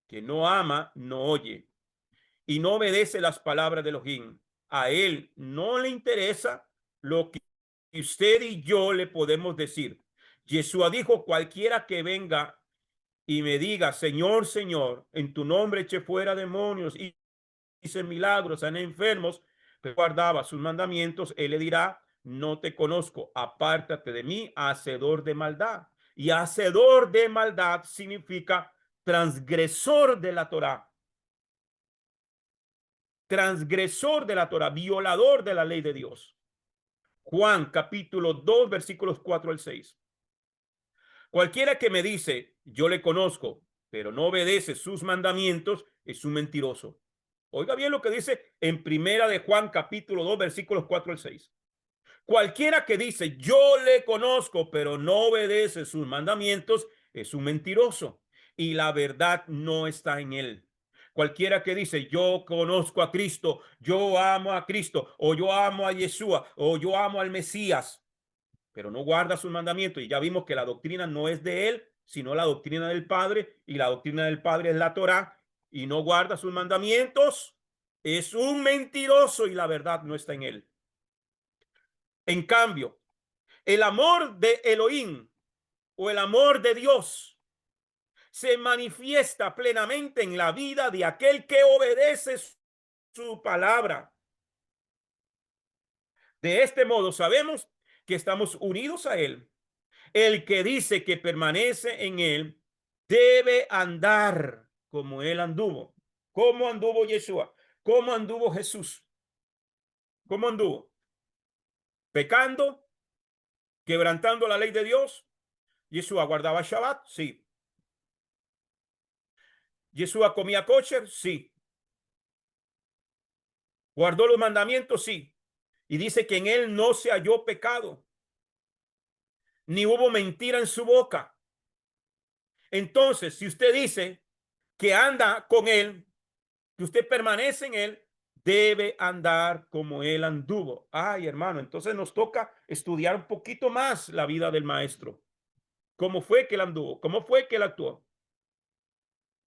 Speaker 1: que no ama no oye y no obedece las palabras de Elohim. A él no le interesa lo que usted y yo le podemos decir. Yeshua dijo, cualquiera que venga y me diga, Señor, Señor, en tu nombre eché fuera demonios y hice milagros, sané enfermos, pero guardaba sus mandamientos, él le dirá, no te conozco, apártate de mí, hacedor de maldad. Y hacedor de maldad significa transgresor de la Torá. Transgresor de la Torá, violador de la ley de Dios. Juan capítulo 2 versículos 4 al 6. Cualquiera que me dice, yo le conozco, pero no obedece sus mandamientos, es un mentiroso. Oiga bien lo que dice en primera de Juan capítulo 2 versículos 4 al 6. Cualquiera que dice, yo le conozco, pero no obedece sus mandamientos, es un mentiroso y la verdad no está en él. Cualquiera que dice, yo conozco a Cristo, yo amo a Cristo, o yo amo a Yeshua, o yo amo al Mesías, pero no guarda sus mandamientos. Y ya vimos que la doctrina no es de él, sino la doctrina del Padre, y la doctrina del Padre es la Torá, y no guarda sus mandamientos, es un mentiroso y la verdad no está en él. En cambio, el amor de Elohim o el amor de Dios se manifiesta plenamente en la vida de aquel que obedece su palabra. De este modo sabemos que estamos unidos a él. El que dice que permanece en él debe andar como él anduvo. ¿Cómo anduvo Yeshua? ¿Cómo anduvo Jesús? ¿Cómo anduvo? Pecando, quebrantando la ley de Dios. Yeshua guardaba Shabbat, sí. Yeshua comía kosher, sí. Guardó los mandamientos, sí. Y dice que en él no se halló pecado, ni hubo mentira en su boca. Entonces, si usted dice que anda con él, que usted permanece en él, debe andar como él anduvo. Ay, hermano, entonces nos toca estudiar un poquito más la vida del maestro. ¿Cómo fue que él anduvo? ¿Cómo fue que él actuó?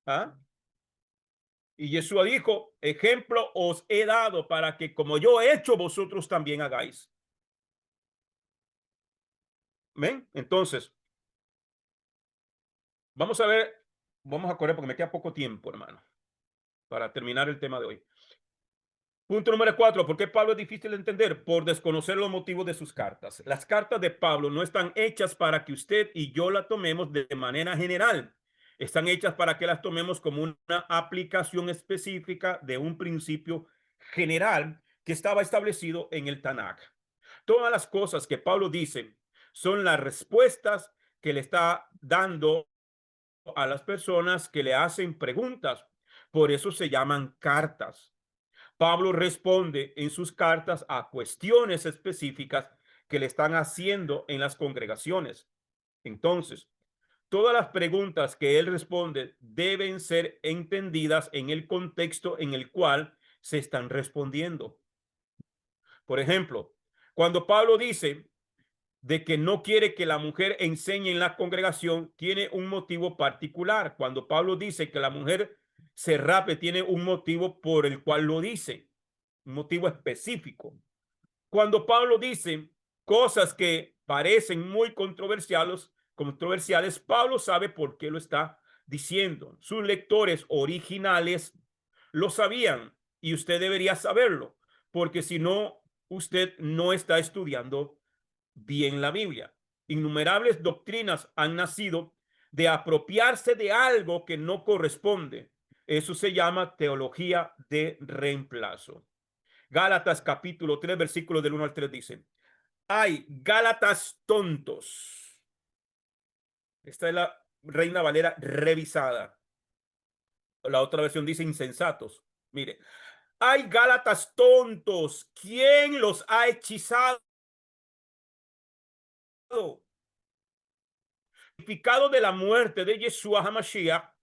Speaker 1: ¿Ah? Y Jesús dijo, ejemplo os he dado para que como yo he hecho, vosotros también hagáis. ¿Ven? Entonces, vamos a ver, vamos a correr porque me queda poco tiempo, hermano, para terminar el tema de hoy. Punto número 4. ¿Por qué Pablo es difícil de entender? Por desconocer los motivos de sus cartas. Las cartas de Pablo no están hechas para que usted y yo las tomemos de manera general. Están hechas para que las tomemos como una aplicación específica de un principio general que estaba establecido en el Tanakh. Todas las cosas que Pablo dice son las respuestas que le está dando a las personas que le hacen preguntas. Por eso se llaman cartas. Pablo responde en sus cartas a cuestiones específicas que le están haciendo en las congregaciones. Entonces, todas las preguntas que él responde deben ser entendidas en el contexto en el cual se están respondiendo. Por ejemplo, cuando Pablo dice de que no quiere que la mujer enseñe en la congregación, tiene un motivo particular. Cuando Pablo dice que la mujer Serrape tiene un motivo por el cual lo dice, un motivo específico. Cuando Pablo dice cosas que parecen muy controversiales, Pablo sabe por qué lo está diciendo. Sus lectores originales lo sabían y usted debería saberlo, porque si no, usted no está estudiando bien la Biblia. Innumerables doctrinas han nacido de apropiarse de algo que no corresponde. Eso se llama teología de reemplazo. Gálatas capítulo 3, versículos del 1 al 3 dicen, hay Gálatas tontos. Esta es la Reina Valera revisada. La otra versión dice insensatos. Mire, hay Gálatas tontos. ¿Quién los ha hechizado? El significado de la muerte de Yeshua HaMashiach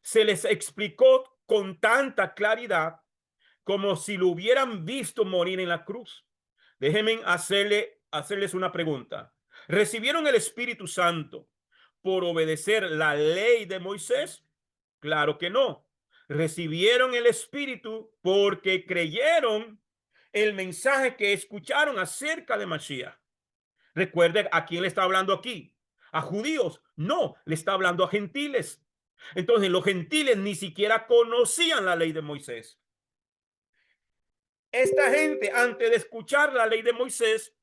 Speaker 1: se les explicó con tanta claridad como si lo hubieran visto morir en la cruz. Déjenme hacerles una pregunta. ¿Recibieron el Espíritu Santo por obedecer la ley de Moisés? Claro que no. Recibieron el Espíritu porque creyeron el mensaje que escucharon acerca de Mashiach. Recuerden a quién le está hablando aquí. ¿A judíos? No, le está hablando a gentiles. Entonces los gentiles ni siquiera conocían la ley de Moisés. Esta gente, antes de escuchar la ley de Moisés,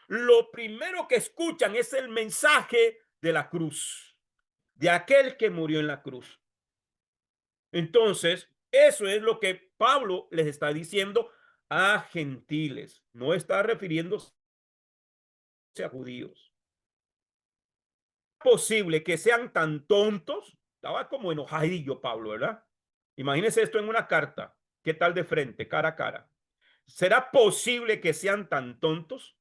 Speaker 1: lo primero que escuchan es el mensaje de la cruz, de aquel que murió en la cruz. Entonces, eso es lo que Pablo les está diciendo a gentiles. No está refiriéndose a judíos. ¿Es posible que sean tan tontos? Estaba como enojadillo Pablo, ¿verdad? Imagínense esto en una carta. ¿Qué tal de frente, cara a cara? ¿Será posible que sean tan tontos?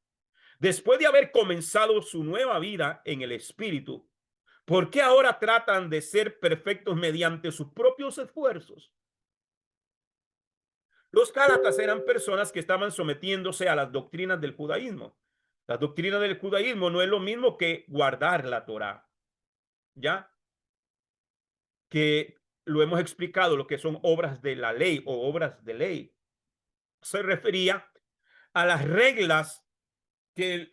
Speaker 1: Después de haber comenzado su nueva vida en el Espíritu, ¿por qué ahora tratan de ser perfectos mediante sus propios esfuerzos? Los gálatas eran personas que estaban sometiéndose a las doctrinas del judaísmo. La doctrina del judaísmo no es lo mismo que guardar la Torá, ¿ya? Que lo hemos explicado, lo que son obras de la ley o obras de ley. Se refería a las reglas que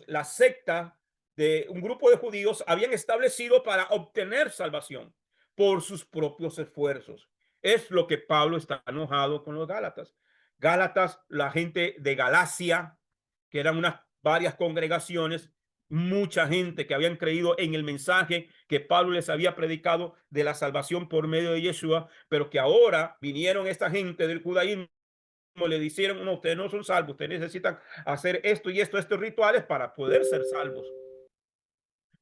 Speaker 1: la secta de un grupo de judíos habían establecido para obtener salvación por sus propios esfuerzos. Es lo que Pablo está enojado con los Gálatas. Gálatas, la gente de Galacia, que eran unas varias congregaciones, mucha gente que habían creído en el mensaje que Pablo les había predicado de la salvación por medio de Yeshua, pero que ahora vinieron esta gente del judaísmo, le dijeron, no, ustedes no son salvos, ustedes necesitan hacer esto y esto, estos rituales para poder ser salvos.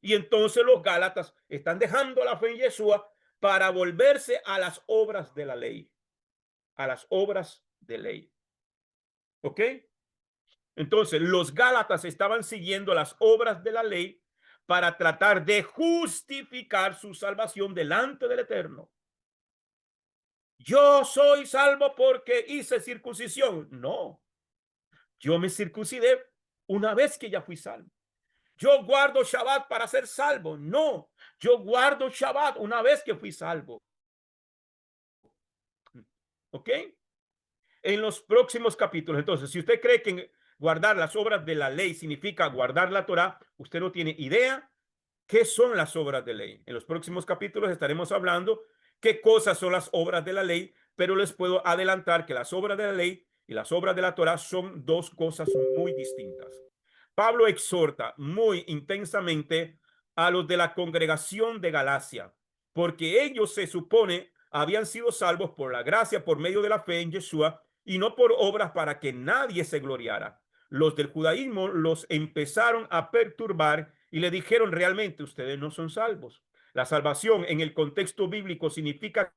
Speaker 1: Y entonces los gálatas están dejando la fe en Yeshua para volverse a las obras de la ley, a las obras de ley. ¿Ok? Entonces los gálatas estaban siguiendo las obras de la ley para tratar de justificar su salvación delante del Eterno. Yo soy salvo porque hice circuncisión. No, yo me circuncidé una vez que ya fui salvo. Yo guardo Shabbat para ser salvo. No, yo guardo Shabbat una vez que fui salvo. ¿Ok? En los próximos capítulos. Entonces, si usted cree que guardar las obras de la ley significa guardar la Torah, usted no tiene idea qué son las obras de ley. En los próximos capítulos estaremos hablando qué cosas son las obras de la ley, pero les puedo adelantar que las obras de la ley y las obras de la Torah son dos cosas muy distintas. Pablo exhorta muy intensamente a los de la congregación de Galacia, porque ellos se supone habían sido salvos por la gracia, por medio de la fe en Yeshua, y no por obras para que nadie se gloriara. Los del judaísmo los empezaron a perturbar y le dijeron, realmente ustedes no son salvos. La salvación en el contexto bíblico significa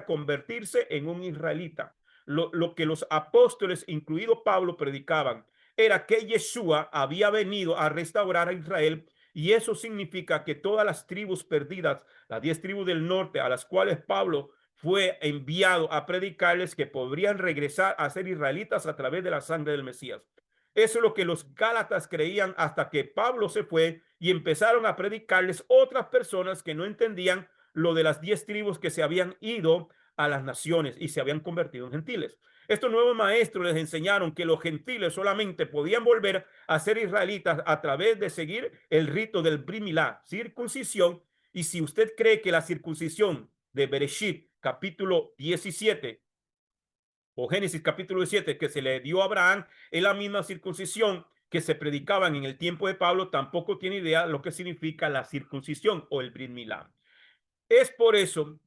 Speaker 1: convertirse en un israelita. Lo que los apóstoles, incluido Pablo, predicaban era que Yeshua había venido a restaurar a Israel, y eso significa que todas las tribus perdidas, las 10 tribus del norte a las cuales Pablo fue enviado a predicarles, que podrían regresar a ser israelitas a través de la sangre del Mesías. Eso es lo que los gálatas creían hasta que Pablo se fue y empezaron a predicarles otras personas que no entendían lo de las 10 tribus que se habían ido a las naciones y se habían convertido en gentiles. Estos nuevos maestros les enseñaron que los gentiles solamente podían volver a ser israelitas a través de seguir el rito del Brit Milá, circuncisión. Y si usted cree que la circuncisión de Bereshit, capítulo 17, o Génesis capítulo 17, que se le dio a Abraham, es la misma circuncisión que se predicaban en el tiempo de Pablo, tampoco tiene idea lo que significa la circuncisión o el Brit Milá. Es por eso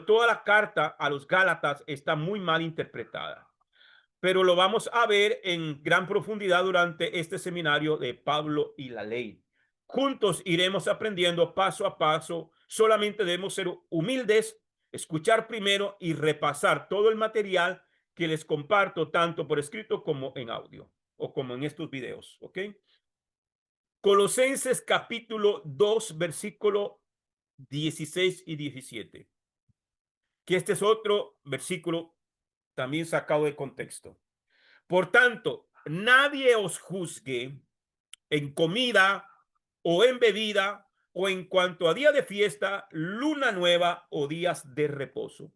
Speaker 1: toda la carta a los Gálatas está muy mal interpretada, pero lo vamos a ver en gran profundidad durante este seminario de Pablo y la ley. Juntos iremos aprendiendo paso a paso. Solamente debemos ser humildes, escuchar primero y repasar todo el material que les comparto tanto por escrito como en audio o como en estos videos, ¿ok? Colosenses capítulo 2, versículo 16 y 17, que este es otro versículo también sacado de contexto. Por tanto, nadie os juzgue en comida o en bebida o en cuanto a día de fiesta, luna nueva o días de reposo.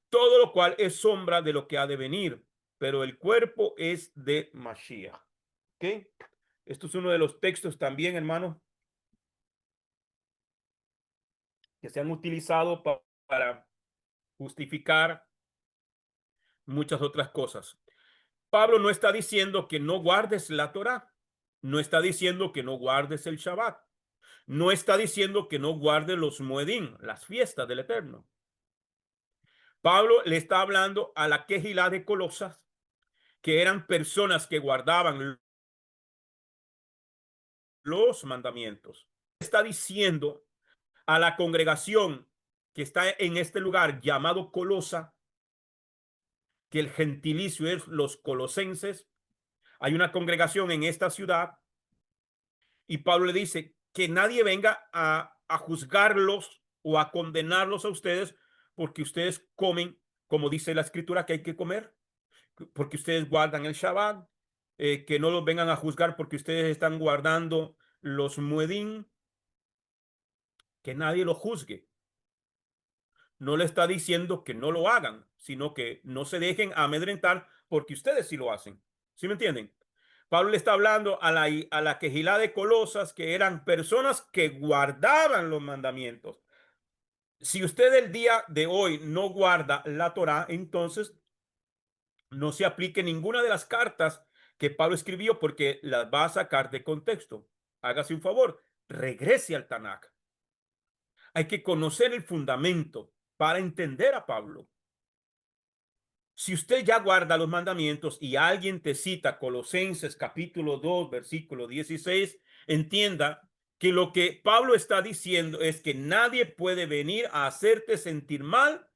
Speaker 1: Todo lo cual es sombra de lo que ha de venir, pero el cuerpo es de Mashiach. ¿Ok? Esto es uno de los textos también, hermano, que se han utilizado para justificar muchas otras cosas. Pablo no está diciendo que no guardes la Torá, no está diciendo que no guardes el Shabbat, no está diciendo que no guardes los Moedim, las fiestas del Eterno. Pablo le está hablando a la Quejilá de Colosas, que eran personas que guardaban los mandamientos. Está diciendo a la congregación que está en este lugar llamado Colosa, que el gentilicio es los colosenses. Hay una congregación en esta ciudad y Pablo le dice que nadie venga a juzgarlos o a condenarlos a ustedes porque ustedes comen, como dice la escritura que hay que comer, porque ustedes guardan el Shabbat, que no los vengan a juzgar porque ustedes están guardando los muedín, que nadie los juzgue. No le está diciendo que no lo hagan, sino que no se dejen amedrentar porque ustedes sí lo hacen. ¿Sí me entienden? Pablo le está hablando a la Quejilá de Colosas, que eran personas que guardaban los mandamientos. Si usted el día de hoy no guarda la Torá, entonces no se aplique ninguna de las cartas que Pablo escribió porque las va a sacar de contexto. Hágase un favor, regrese al Tanakh. Hay que conocer el fundamento para entender a Pablo. Si usted ya guarda los mandamientos y alguien te cita Colosenses capítulo 2, versículo 16, entienda que lo que Pablo está diciendo es que nadie puede venir a hacerte sentir mal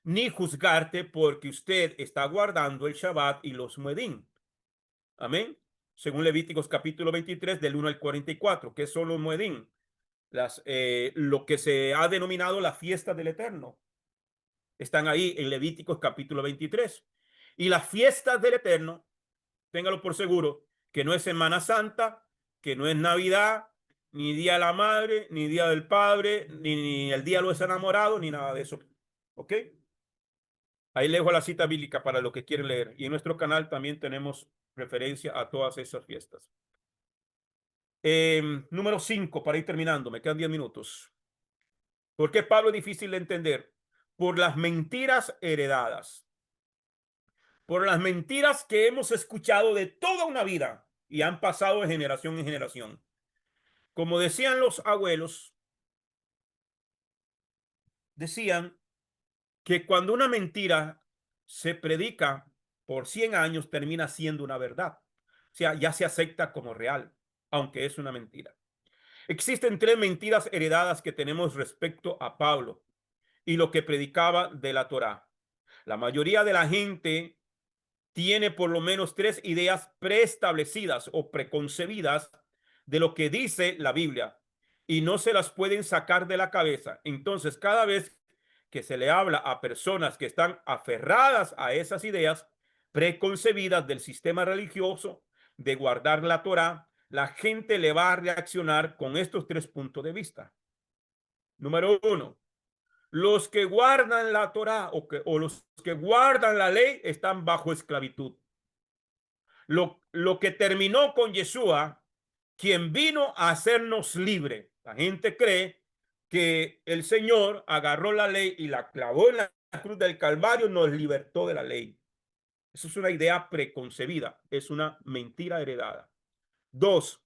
Speaker 1: ni juzgarte porque usted está guardando el Shabbat y los Muedim. Amén. Según Levíticos capítulo 23 del 1 al 44, que son los Muedim, lo que se ha denominado la fiesta del Eterno. Están ahí en Levíticos capítulo 23. Y las fiestas del Eterno, téngalo por seguro, que no es Semana Santa, que no es Navidad, ni Día de la Madre, ni Día del Padre, ni el Día de los Enamorados, ni nada de eso. ¿Ok? Ahí le dejo la cita bíblica para lo que quieren leer. Y en nuestro canal también tenemos referencia a todas esas fiestas. Número 5, para ir terminando, me quedan 10 minutos. ¿Por qué Pablo es difícil de entender? Por las mentiras heredadas. Por las mentiras que hemos escuchado de toda una vida y han pasado de generación en generación. Como decían los abuelos, decían que cuando una mentira se predica por 100 años termina siendo una verdad. O sea, ya se acepta como real, aunque es una mentira. Existen 3 mentiras heredadas que tenemos respecto a Pablo y lo que predicaba de la Torá. La mayoría de la gente tiene por lo menos 3 ideas preestablecidas o preconcebidas de lo que dice la Biblia y no se las pueden sacar de la cabeza. Entonces, cada vez que se le habla a personas que están aferradas a esas ideas preconcebidas del sistema religioso de guardar la Torá, la gente le va a reaccionar con estos 3 puntos de vista. Número uno, los que guardan la Torá o los que guardan la ley están bajo esclavitud. Lo que terminó con Yeshua, quien vino a hacernos libre. La gente cree que el Señor agarró la ley y la clavó en la cruz del Calvario y nos libertó de la ley. Eso es una idea preconcebida, es una mentira heredada. Dos,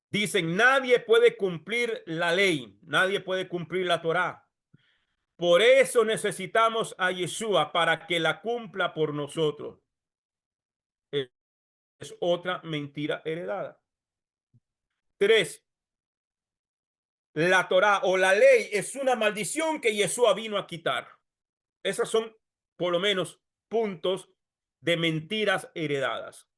Speaker 1: dicen, nadie puede cumplir la ley, nadie puede cumplir la Torá. Por eso necesitamos a Yeshua para que la cumpla por nosotros. Es otra mentira heredada. Tres, la Torá o la ley es una maldición que Yeshua vino a quitar. Esas son por lo menos puntos de mentiras heredadas.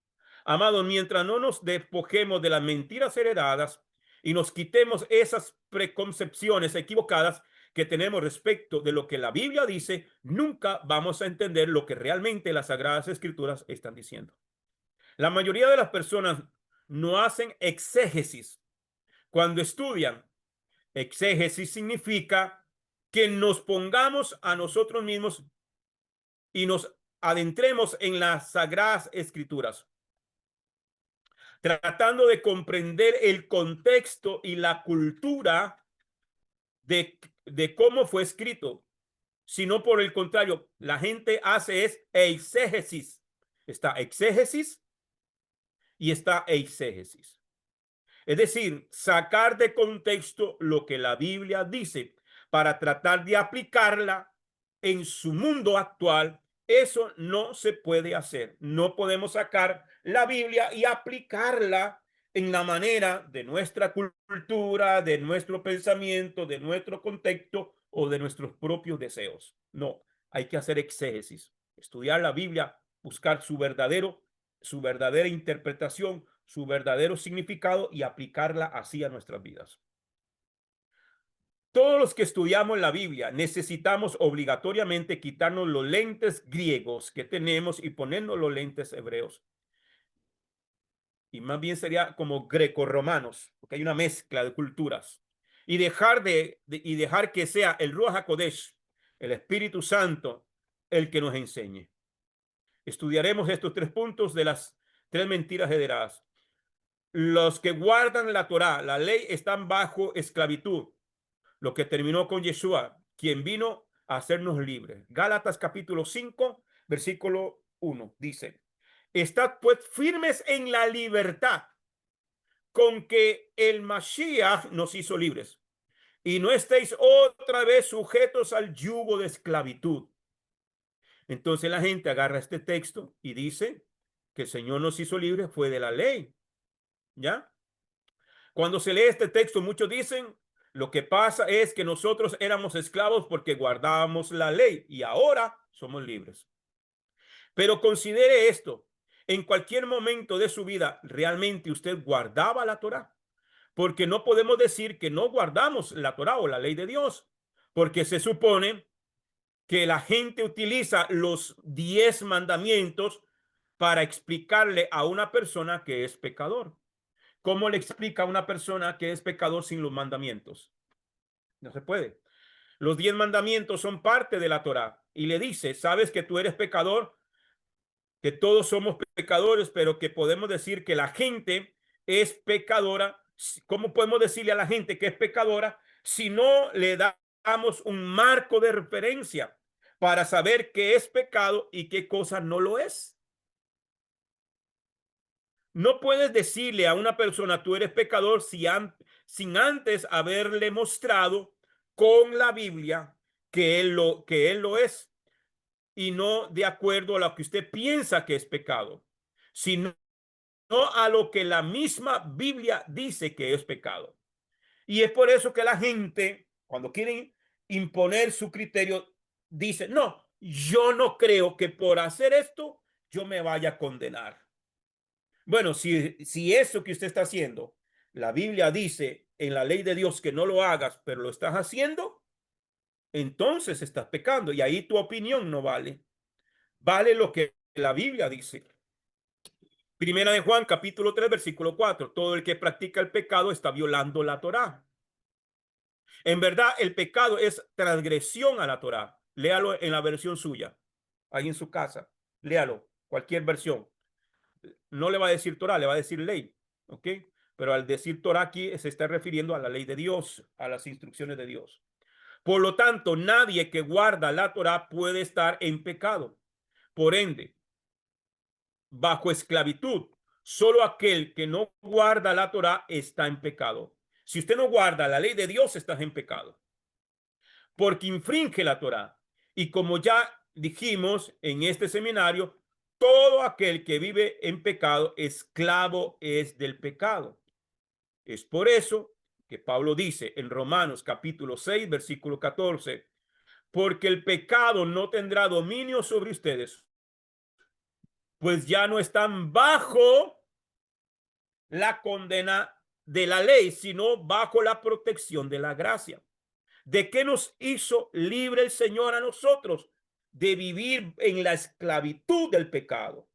Speaker 1: Amados, mientras no nos despojemos de las mentiras heredadas y nos quitemos esas preconcepciones equivocadas que tenemos respecto de lo que la Biblia dice, nunca vamos a entender lo que realmente las Sagradas Escrituras están diciendo. La mayoría de las personas no hacen exégesis cuando estudian. Exégesis significa que nos pongamos a nosotros mismos y nos adentremos en las Sagradas Escrituras, tratando de comprender el contexto y la cultura de cómo fue escrito. Sino por el contrario, la gente hace es exégesis. Está exégesis y está exégesis. Es decir, sacar de contexto lo que la Biblia dice para tratar de aplicarla en su mundo actual. Eso no se puede hacer. No podemos sacar la Biblia y aplicarla en la manera de nuestra cultura, de nuestro pensamiento, de nuestro contexto o de nuestros propios deseos. No, hay que hacer exégesis, estudiar la Biblia, buscar su verdadera interpretación, su verdadero significado y aplicarla así a nuestras vidas. Todos los que estudiamos la Biblia necesitamos obligatoriamente quitarnos los lentes griegos que tenemos y ponernos los lentes hebreos. Y más bien sería como grecorromanos, porque hay una mezcla de culturas. Y dejar que sea el Ruach HaKodesh, el Espíritu Santo, el que nos enseñe. Estudiaremos estos tres puntos de las tres mentiras heredadas. Los que guardan la Torá, la ley, están bajo esclavitud. Lo que terminó con Yeshua, quien vino a hacernos libres. Gálatas capítulo 5, versículo 1, dice, estad pues firmes en la libertad con que el Mashiach nos hizo libres, y no estéis otra vez sujetos al yugo de esclavitud. Entonces la gente agarra este texto y dice que el Señor nos hizo libres fue de la ley, ¿ya? Cuando se lee este texto, muchos dicen, lo que pasa es que nosotros éramos esclavos porque guardábamos la ley y ahora somos libres. Pero considere esto, en cualquier momento de su vida, ¿realmente usted guardaba la Torá? Porque no podemos decir que no guardamos la Torá o la ley de Dios, porque se supone que la gente utiliza los 10 mandamientos para explicarle a una persona que es pecador. ¿Cómo le explica a una persona que es pecador sin los mandamientos? No se puede. Los 10 mandamientos son parte de la Torá y le dice, sabes que tú eres pecador, que todos somos pecadores, pero que podemos decir que la gente es pecadora. ¿Cómo podemos decirle a la gente que es pecadora si no le damos un marco de referencia para saber qué es pecado y qué cosa no lo es? No puedes decirle a una persona tú eres pecador sin antes haberle mostrado con la Biblia que él lo es y no de acuerdo a lo que usted piensa que es pecado, sino a lo que la misma Biblia dice que es pecado. Y es por eso que la gente, cuando quieren imponer su criterio, dice, no, yo no creo que por hacer esto yo me vaya a condenar. Bueno, si eso que usted está haciendo, la Biblia dice en la ley de Dios que no lo hagas, pero lo estás haciendo, entonces estás pecando y ahí tu opinión no vale. Vale lo que la Biblia dice. Primera de Juan, capítulo 3, versículo 4. Todo el que practica el pecado está violando la Torá. En verdad, el pecado es transgresión a la Torá. Léalo en la versión suya, ahí en su casa. Léalo, cualquier versión. No le va a decir Torá, le va a decir ley. ¿Ok? Pero al decir Torá aquí se está refiriendo a la ley de Dios, a las instrucciones de Dios. Por lo tanto, nadie que guarda la Torá puede estar en pecado. Por ende, bajo esclavitud, solo aquel que no guarda la Torá está en pecado. Si usted no guarda la ley de Dios, estás en pecado, porque infringe la Torá. Y como ya dijimos en este seminario, todo aquel que vive en pecado, esclavo es del pecado. Es por eso que Pablo dice en Romanos capítulo 6, versículo 14, porque el pecado no tendrá dominio sobre ustedes, pues ya no están bajo la condena de la ley, sino bajo la protección de la gracia. ¿De qué nos hizo libre el Señor a nosotros? De vivir en la esclavitud del pecado.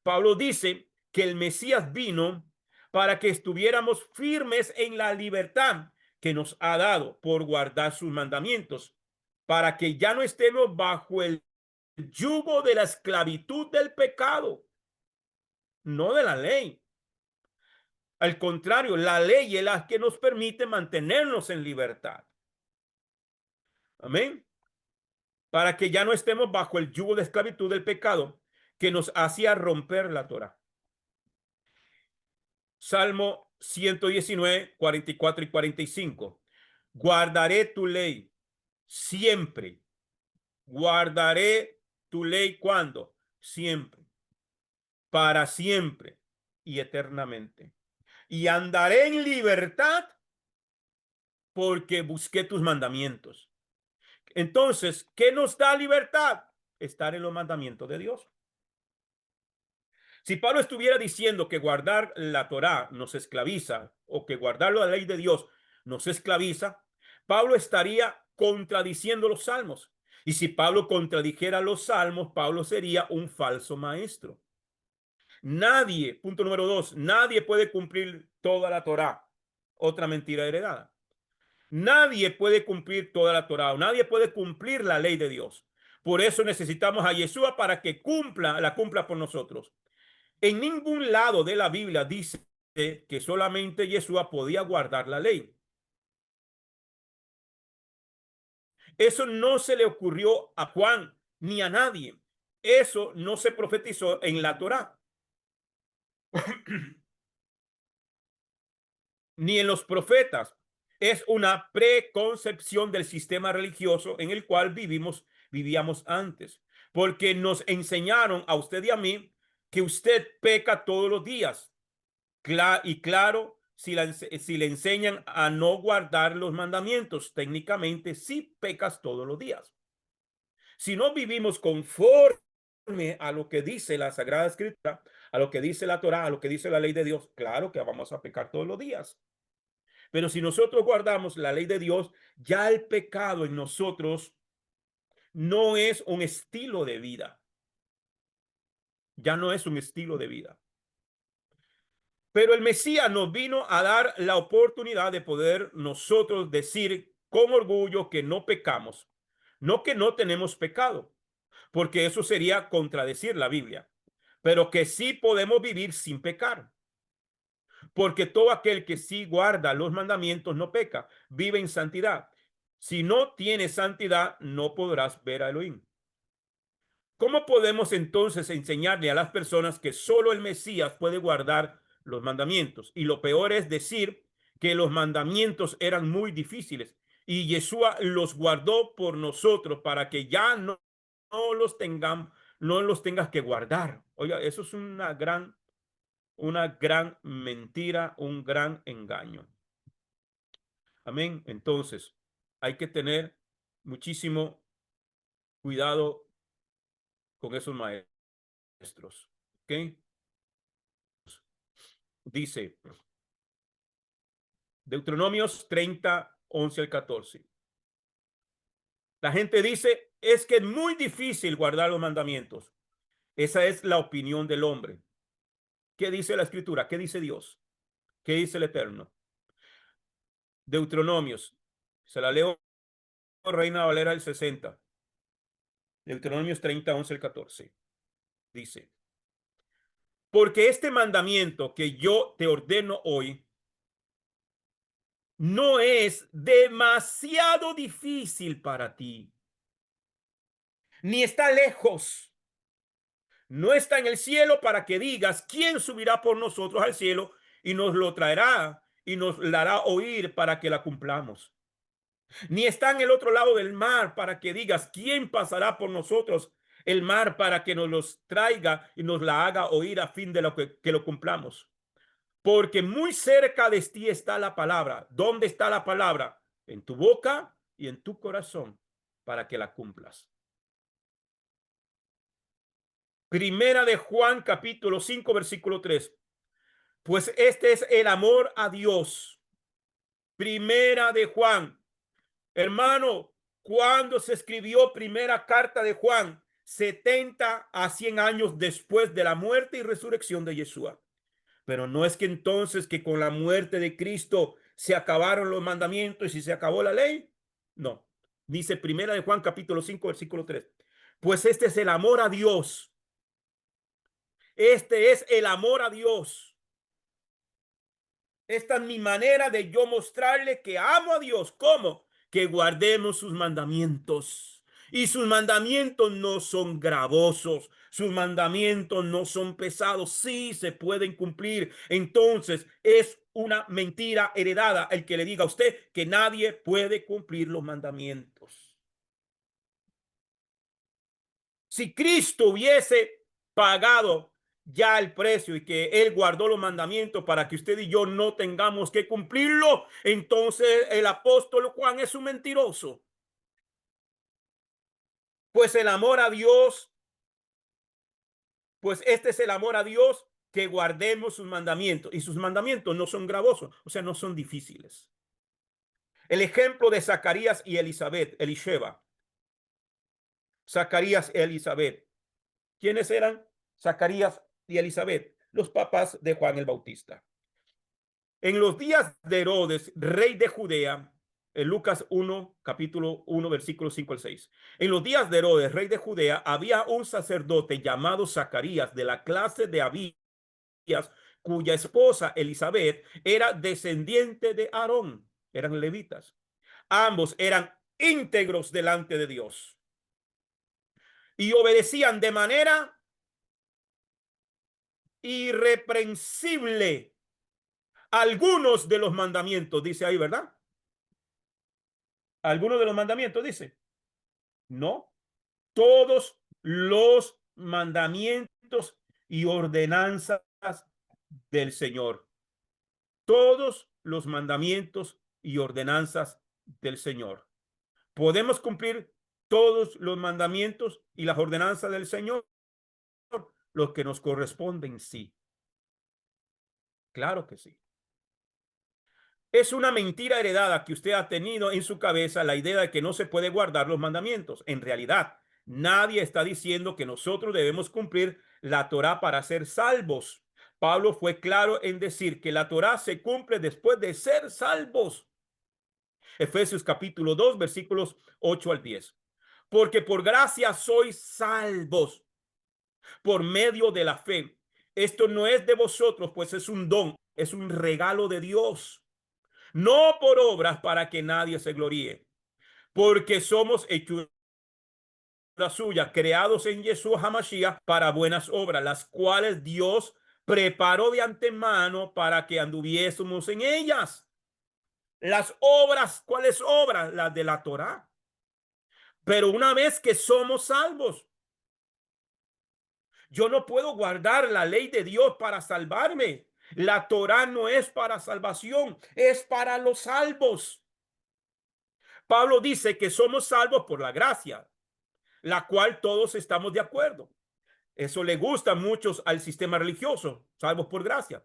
Speaker 1: Pablo dice que el Mesías vino para que estuviéramos firmes en la libertad que nos ha dado por guardar sus mandamientos, para que ya no estemos bajo el yugo de la esclavitud del pecado, no de la ley. Al contrario, la ley es la que nos permite mantenernos en libertad. Amén. Para que ya no estemos bajo el yugo de esclavitud del pecado que nos hacía romper la Torá. Salmo 119, 44 y 45. Guardaré tu ley siempre. Guardaré tu ley cuando siempre, para siempre y eternamente. Y andaré en libertad porque busqué tus mandamientos. Entonces, ¿qué nos da libertad? Estar en los mandamientos de Dios. Si Pablo estuviera diciendo que guardar la Torá nos esclaviza o que guardar la ley de Dios nos esclaviza, Pablo estaría contradiciendo los salmos. Y si Pablo contradijera los salmos, Pablo sería un falso maestro. Nadie, punto número 2, nadie puede cumplir toda la Torá. Otra mentira heredada. Nadie puede cumplir toda la Torá, nadie puede cumplir la ley de Dios. Por eso necesitamos a Yeshua para que la cumpla por nosotros. En ningún lado de la Biblia dice que solamente Yeshua podía guardar la ley. Eso no se le ocurrió a Juan ni a nadie. Eso no se profetizó en la Torá ni en los profetas. Es una preconcepción del sistema religioso en el cual vivíamos antes, porque nos enseñaron a usted y a mí que usted peca todos los días. Y claro, si le enseñan a no guardar los mandamientos, técnicamente sí pecas todos los días. Si no vivimos conforme a lo que dice la Sagrada Escritura, a lo que dice la Torá, a lo que dice la ley de Dios, claro que vamos a pecar todos los días. Pero si nosotros guardamos la ley de Dios, ya el pecado en nosotros no es un estilo de vida. Ya no es un estilo de vida. Pero el Mesías nos vino a dar la oportunidad de poder nosotros decir con orgullo que no pecamos, no que no tenemos pecado, porque eso sería contradecir la Biblia, pero que sí podemos vivir sin pecar, porque todo aquel que sí guarda los mandamientos no peca, vive en santidad. Si no tienes santidad, no podrás ver a Elohim. ¿Cómo podemos entonces enseñarle a las personas que solo el Mesías puede guardar los mandamientos? Y lo peor es decir que los mandamientos eran muy difíciles y Yeshua los guardó por nosotros para que ya no los tengas que guardar. Oiga, eso es una gran mentira, un gran engaño. Amén. Entonces, hay que tener muchísimo cuidado con esos maestros. ¿Ok? Dice Deuteronomios 30, 11 al 14. La gente dice, es que es muy difícil guardar los mandamientos. Esa es la opinión del hombre. ¿Qué dice la Escritura? ¿Qué dice Dios? ¿Qué dice el Eterno? Deuteronomios. Se la leo, Reina Valera del 60. Deuteronomios 30, 11 al 14. Dice, porque este mandamiento que yo te ordeno hoy no es demasiado difícil para ti, ni está lejos. No está en el cielo para que digas, ¿quién subirá por nosotros al cielo y nos lo traerá y nos la hará oír para que la cumplamos? Ni está en el otro lado del mar para que digas, ¿quién pasará por nosotros el mar para que nos los traiga y nos la haga oír a fin de que lo cumplamos? Porque muy cerca de ti está la palabra. ¿Dónde está la palabra? En tu boca y en tu corazón para que la cumplas. Primera de Juan, capítulo 5, versículo 3. Pues este es el amor a Dios. Primera de Juan. Hermano, cuando se escribió primera carta de Juan, 70 a 100 años después de la muerte y resurrección de Yeshua. Pero no es que entonces que con la muerte de Cristo se acabaron los mandamientos y se acabó la ley. No. Dice primera de Juan capítulo 5 versículo 3. Pues este es el amor a Dios. Este es el amor a Dios. Esta es mi manera de yo mostrarle que amo a Dios. ¿Cómo? Que guardemos sus mandamientos. Y sus mandamientos no son gravosos. Sus mandamientos no son pesados. Sí se pueden cumplir. Entonces es una mentira heredada el que le diga a usted que nadie puede cumplir los mandamientos. Si Cristo hubiese pagado ya el precio y que él guardó los mandamientos para que usted y yo no tengamos que cumplirlo, entonces el apóstol Juan es un mentiroso. Pues el amor a Dios, pues este es el amor a Dios, que guardemos sus mandamientos. Y sus mandamientos no son gravosos, o sea, no son difíciles. El ejemplo de Zacarías y Elisheba. Zacarías y Elizabeth. ¿Quiénes eran? Zacarías y Elizabeth, los papás de Juan el Bautista. En los días de Herodes, rey de Judea, en Lucas 1, capítulo 1, versículos 5 al 6. En los días de Herodes, rey de Judea, había un sacerdote llamado Zacarías de la clase de Abías, cuya esposa Elizabeth era descendiente de Aarón, eran levitas. Ambos eran íntegros delante de Dios y obedecían de manera irreprensible algunos de los mandamientos, dice ahí, ¿verdad? Algunos de los mandamientos, dice. No, todos los mandamientos y ordenanzas del Señor. Todos los mandamientos y ordenanzas del Señor. ¿Podemos cumplir todos los mandamientos y las ordenanzas del Señor? Los que nos corresponden, sí. Claro que sí. Es una mentira heredada que usted ha tenido en su cabeza la idea de que no se puede guardar los mandamientos. En realidad, nadie está diciendo que nosotros debemos cumplir la Torá para ser salvos. Pablo fue claro en decir que la Torá se cumple después de ser salvos. Efesios capítulo 2, versículos 8 al 10. Porque por gracia sois salvos por medio de la fe. Esto no es de vosotros, pues es un don, es un regalo de Dios. No por obras para que nadie se gloríe, porque somos hechura suya, creados en Yeshua HaMashiach para buenas obras, las cuales Dios preparó de antemano para que anduviésemos en ellas. Las obras, ¿cuáles obras? Las de la Torá. Pero una vez que somos salvos, yo no puedo guardar la ley de Dios para salvarme. La Torá no es para salvación, es para los salvos. Pablo dice que somos salvos por la gracia, la cual todos estamos de acuerdo. Eso le gusta a muchos al sistema religioso, salvos por gracia.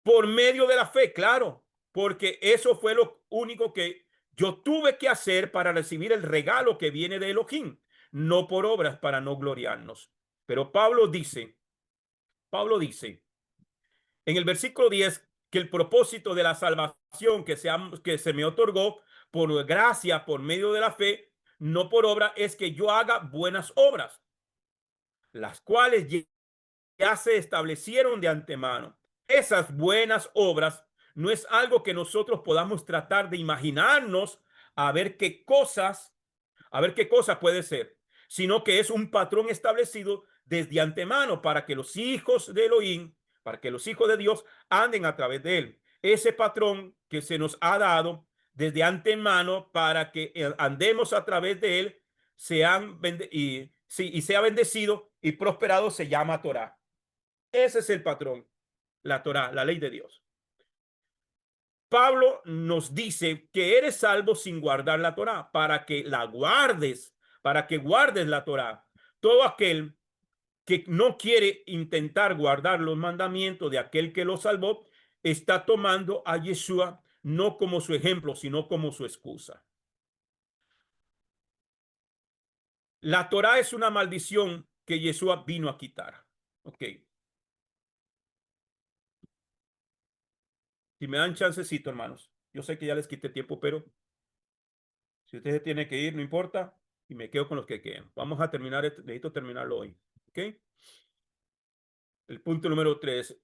Speaker 1: Por medio de la fe, claro, porque eso fue lo único que yo tuve que hacer para recibir el regalo que viene de Elohim, no por obras para no gloriarnos. Pero Pablo dice en el versículo 10 que el propósito de la salvación que se me otorgó por gracia, por medio de la fe, no por obra, es que yo haga buenas obras, las cuales ya se establecieron de antemano. Esas buenas obras no es algo que nosotros podamos tratar de imaginarnos a ver qué cosas, puede ser, sino que es un patrón establecido desde antemano para que los hijos de Elohim, para que los hijos de Dios anden a través de él. Ese patrón que se nos ha dado desde antemano para que andemos a través de él, y sea bendecido y prosperado, se llama Torah. Ese es el patrón, la Torah, la ley de Dios. Pablo nos dice que eres salvo sin guardar la Torah, para que la guardes, para que guardes la Torah. Todo aquel que no quiere intentar guardar los mandamientos de aquel que lo salvó, está tomando a Yeshua no como su ejemplo, sino como su excusa. La Torah es una maldición que Yeshua vino a quitar. Ok. Si me dan chancecito, hermanos. Yo sé que ya les quité tiempo, pero si usted tiene que ir, no importa. Y me quedo con los que queden. Vamos a terminar. Necesito terminarlo hoy. ¿Ok? El punto número 3.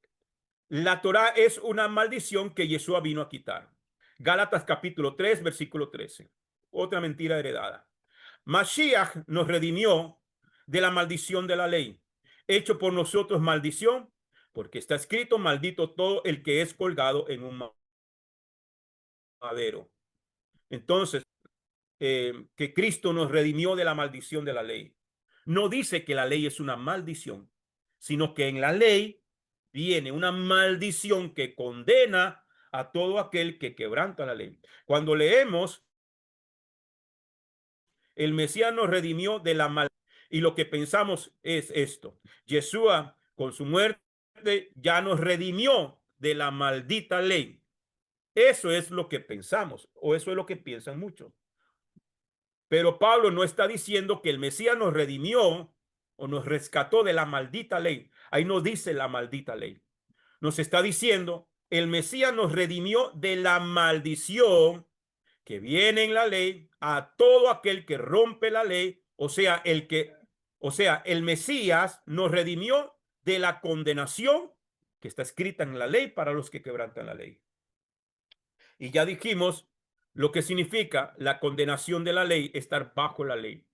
Speaker 1: La Torah es una maldición que Yeshua vino a quitar. Gálatas capítulo 3, versículo 13. Otra mentira heredada. Mashiach nos redimió de la maldición de la ley, hecho por nosotros maldición, porque está escrito: maldito todo el que es colgado en un madero. Entonces, que Cristo nos redimió de la maldición de la ley. No dice que la ley es una maldición, sino que en la ley viene una maldición que condena a todo aquel que quebranta la ley. Cuando leemos, el Mesías nos redimió de la maldición, y lo que pensamos es esto: Yeshua, con su muerte, ya nos redimió de la maldita ley. Eso es lo que pensamos, o eso es lo que piensan muchos. Pero Pablo no está diciendo que el Mesías nos redimió o nos rescató de la maldita ley. Ahí no dice la maldita ley. Nos está diciendo: el Mesías nos redimió de la maldición que viene en la ley a todo aquel que rompe la ley. El Mesías nos redimió de la condenación que está escrita en la ley para los que quebrantan la ley. Y ya dijimos lo que significa la condenación de la ley: estar bajo la ley.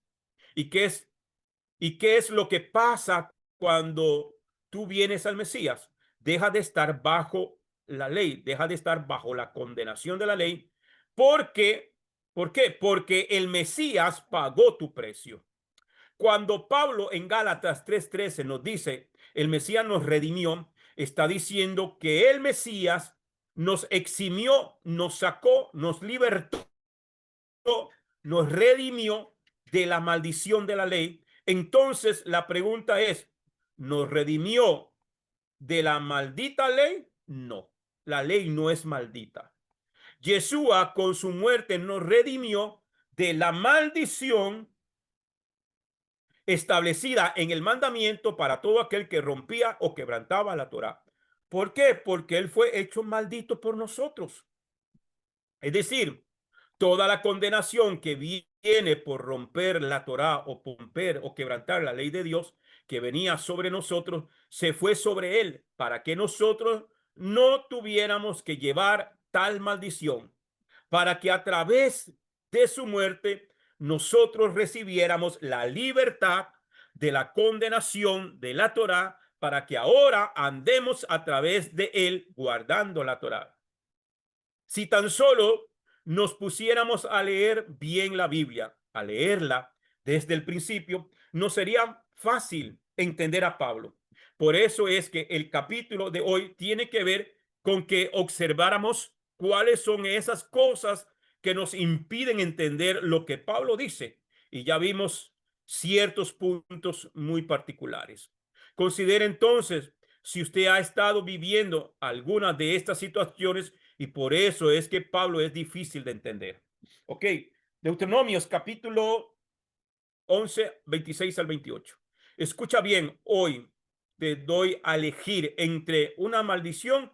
Speaker 1: ¿Y qué es lo que pasa cuando tú vienes al Mesías? Deja de estar bajo la ley, deja de estar bajo la condenación de la ley. ¿Por qué? ¿Por qué? Porque el Mesías pagó tu precio. Cuando Pablo en Gálatas 3:13 nos dice: el Mesías nos redimió, está diciendo que el Mesías nos eximió, nos sacó, nos libertó, nos redimió de la maldición de la ley. Entonces la pregunta es: ¿nos redimió de la maldita ley? No, la ley no es maldita. Yeshua con su muerte nos redimió de la maldición establecida en el mandamiento para todo aquel que rompía o quebrantaba la Torá. ¿Por qué? Porque él fue hecho maldito por nosotros. Es decir, toda la condenación que viene por romper la Torá o romper o quebrantar la ley de Dios que venía sobre nosotros, se fue sobre él para que nosotros no tuviéramos que llevar tal maldición, para que a través de su muerte nosotros recibiéramos la libertad de la condenación de la Torá, para que ahora andemos a través de él guardando la Torá. Si tan solo nos pusiéramos a leer bien la Biblia, a leerla desde el principio, nos sería fácil entender a Pablo. Por eso es que el capítulo de hoy tiene que ver con que observáramos cuáles son esas cosas que nos impiden entender lo que Pablo dice. Y ya vimos ciertos puntos muy particulares. Considere entonces si usted ha estado viviendo alguna de estas situaciones, y por eso es que Pablo es difícil de entender. Ok, Deuteronomios capítulo 11, 26 al 28. Escucha bien, hoy te doy a elegir entre una bendición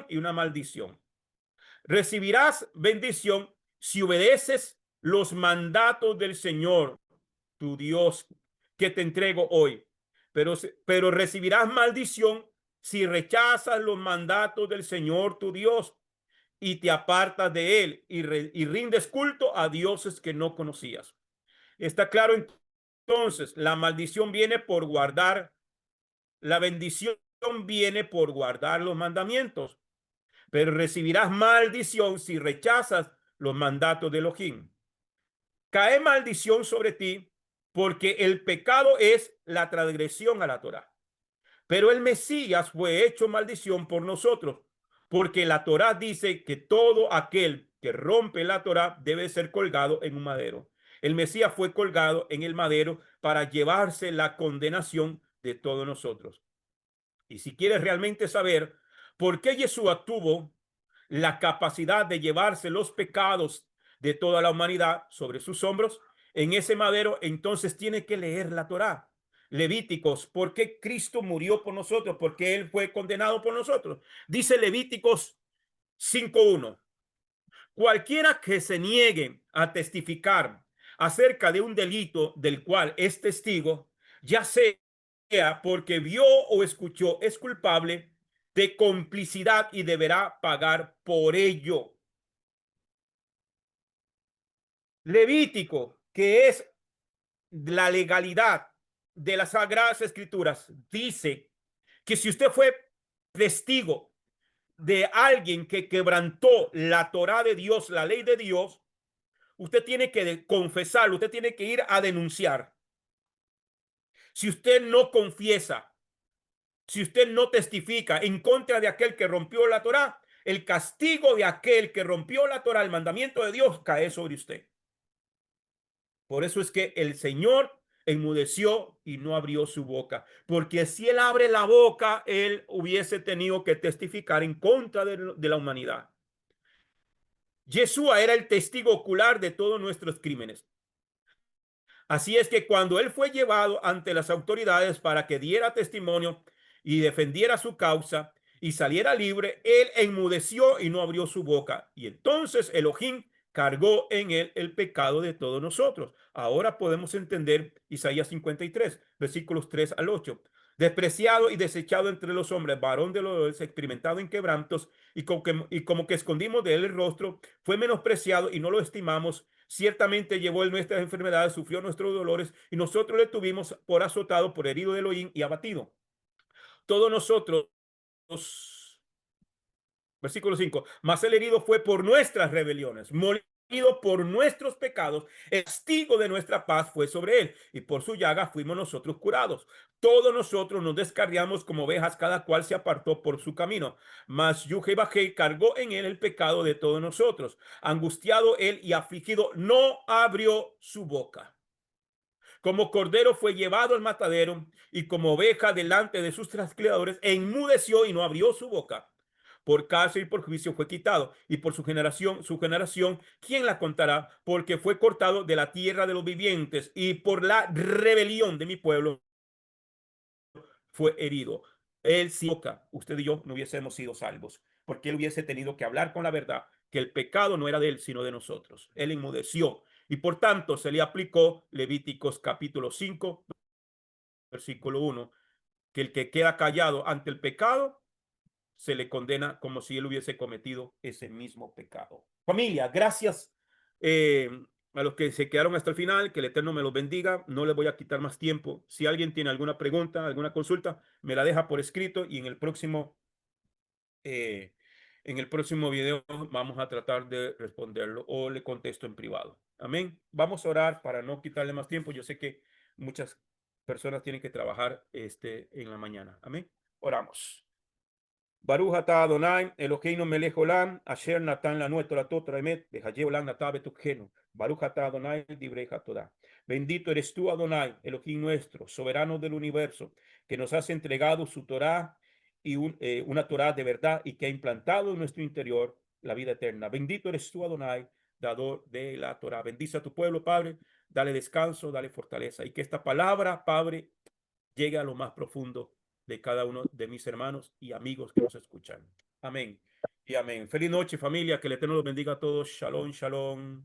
Speaker 1: y una maldición. Recibirás bendición si obedeces los mandatos del Señor, tu Dios, que te entrego hoy. Pero recibirás maldición si rechazas los mandatos del Señor, tu Dios, y te apartas de él y rindes culto a dioses que no conocías. Está claro entonces, la maldición viene por guardar, la bendición viene por guardar los mandamientos, pero recibirás maldición si rechazas los mandatos de Elohim. Cae maldición sobre ti porque el pecado es la transgresión a la Torá. Pero el Mesías fue hecho maldición por nosotros, porque la Torá dice que todo aquel que rompe la Torá debe ser colgado en un madero. El Mesías fue colgado en el madero para llevarse la condenación de todos nosotros. Y si quieres realmente saber por qué Yeshua tuvo la capacidad de llevarse los pecados de toda la humanidad sobre sus hombros, en ese madero, entonces tiene que leer la Torá. Levíticos, ¿por qué Cristo murió por nosotros? Porque Él fue condenado por nosotros. Dice Levíticos 5:1. Cualquiera que se niegue a testificar acerca de un delito del cual es testigo, ya sea porque vio o escuchó, es culpable de complicidad y deberá pagar por ello. Levítico, que es la legalidad de las Sagradas Escrituras, dice que si usted fue testigo de alguien que quebrantó la Torá de Dios, la ley de Dios, usted tiene que confesarlo, usted tiene que ir a denunciar. Si usted no confiesa, si usted no testifica en contra de aquel que rompió la Torá, el castigo de aquel que rompió la Torá, el mandamiento de Dios, cae sobre usted. Por eso es que el Señor enmudeció y no abrió su boca, porque si él abre la boca, él hubiese tenido que testificar en contra de la humanidad. Yeshua era el testigo ocular de todos nuestros crímenes. Así es que cuando él fue llevado ante las autoridades para que diera testimonio y defendiera su causa y saliera libre, él enmudeció y no abrió su boca. Y entonces Elohim cargó en él el pecado de todos nosotros. Ahora podemos entender Isaías 53, versículos 3 al 8. Despreciado y desechado entre los hombres, varón de los experimentado en quebrantos, y como que escondimos de él el rostro, fue menospreciado y no lo estimamos. Ciertamente llevó él nuestras enfermedades, sufrió nuestros dolores, y nosotros le tuvimos por azotado, por herido de Elohim y abatido. Todos nosotros, versículo 5, mas el herido fue por nuestras rebeliones, molido por nuestros pecados, el castigo de nuestra paz fue sobre él, y por su llaga fuimos nosotros curados. Todos nosotros nos descarriamos como ovejas, cada cual se apartó por su camino, mas Yuhebajé cargó en él el pecado de todos nosotros. Angustiado él y afligido, no abrió su boca. Como cordero fue llevado al matadero, y como oveja delante de sus trasquiladores, enmudeció y no abrió su boca. Por cárcel y por juicio fue quitado, y por su generación, ¿quién la contará? Porque fue cortado de la tierra de los vivientes, y por la rebelión de mi pueblo fue herido. Él sin boca, usted y yo no hubiésemos sido salvos, porque él hubiese tenido que hablar con la verdad, que el pecado no era de él, sino de nosotros. Él enmudeció, y por tanto se le aplicó Levíticos capítulo 5, versículo 1, que el que queda callado ante el pecado se le condena como si él hubiese cometido ese mismo pecado. Familia, gracias a los que se quedaron hasta el final, que el Eterno me los bendiga. No les voy a quitar más tiempo. Si alguien tiene alguna pregunta, alguna consulta, me la deja por escrito, y eh, en el próximo video vamos a tratar de responderlo o le contesto en privado. Amén. Vamos a orar para no quitarle más tiempo. Yo sé que muchas personas tienen que trabajar en la mañana. Amén. Oramos. Baruch atah Adonai, Eloheinu melech olam, asher natan lanu et toratot haemet, vehayeh olam natah betukhenu. Baruch atah Adonai, divrei todah. Bendito eres tú, Adonai, Elohim nuestro, soberano del universo, que nos has entregado su Torá y una Torá de verdad, y que ha implantado en nuestro interior la vida eterna. Bendito eres tú, Adonai, dador de la Torá. Bendice a tu pueblo, Padre. Dale descanso, dale fortaleza, y que esta palabra, Padre, llegue a lo más profundo de cada uno de mis hermanos y amigos que nos escuchan. Amén. Y amén. Feliz noche, familia. Que el Eterno los bendiga a todos. Shalom, shalom.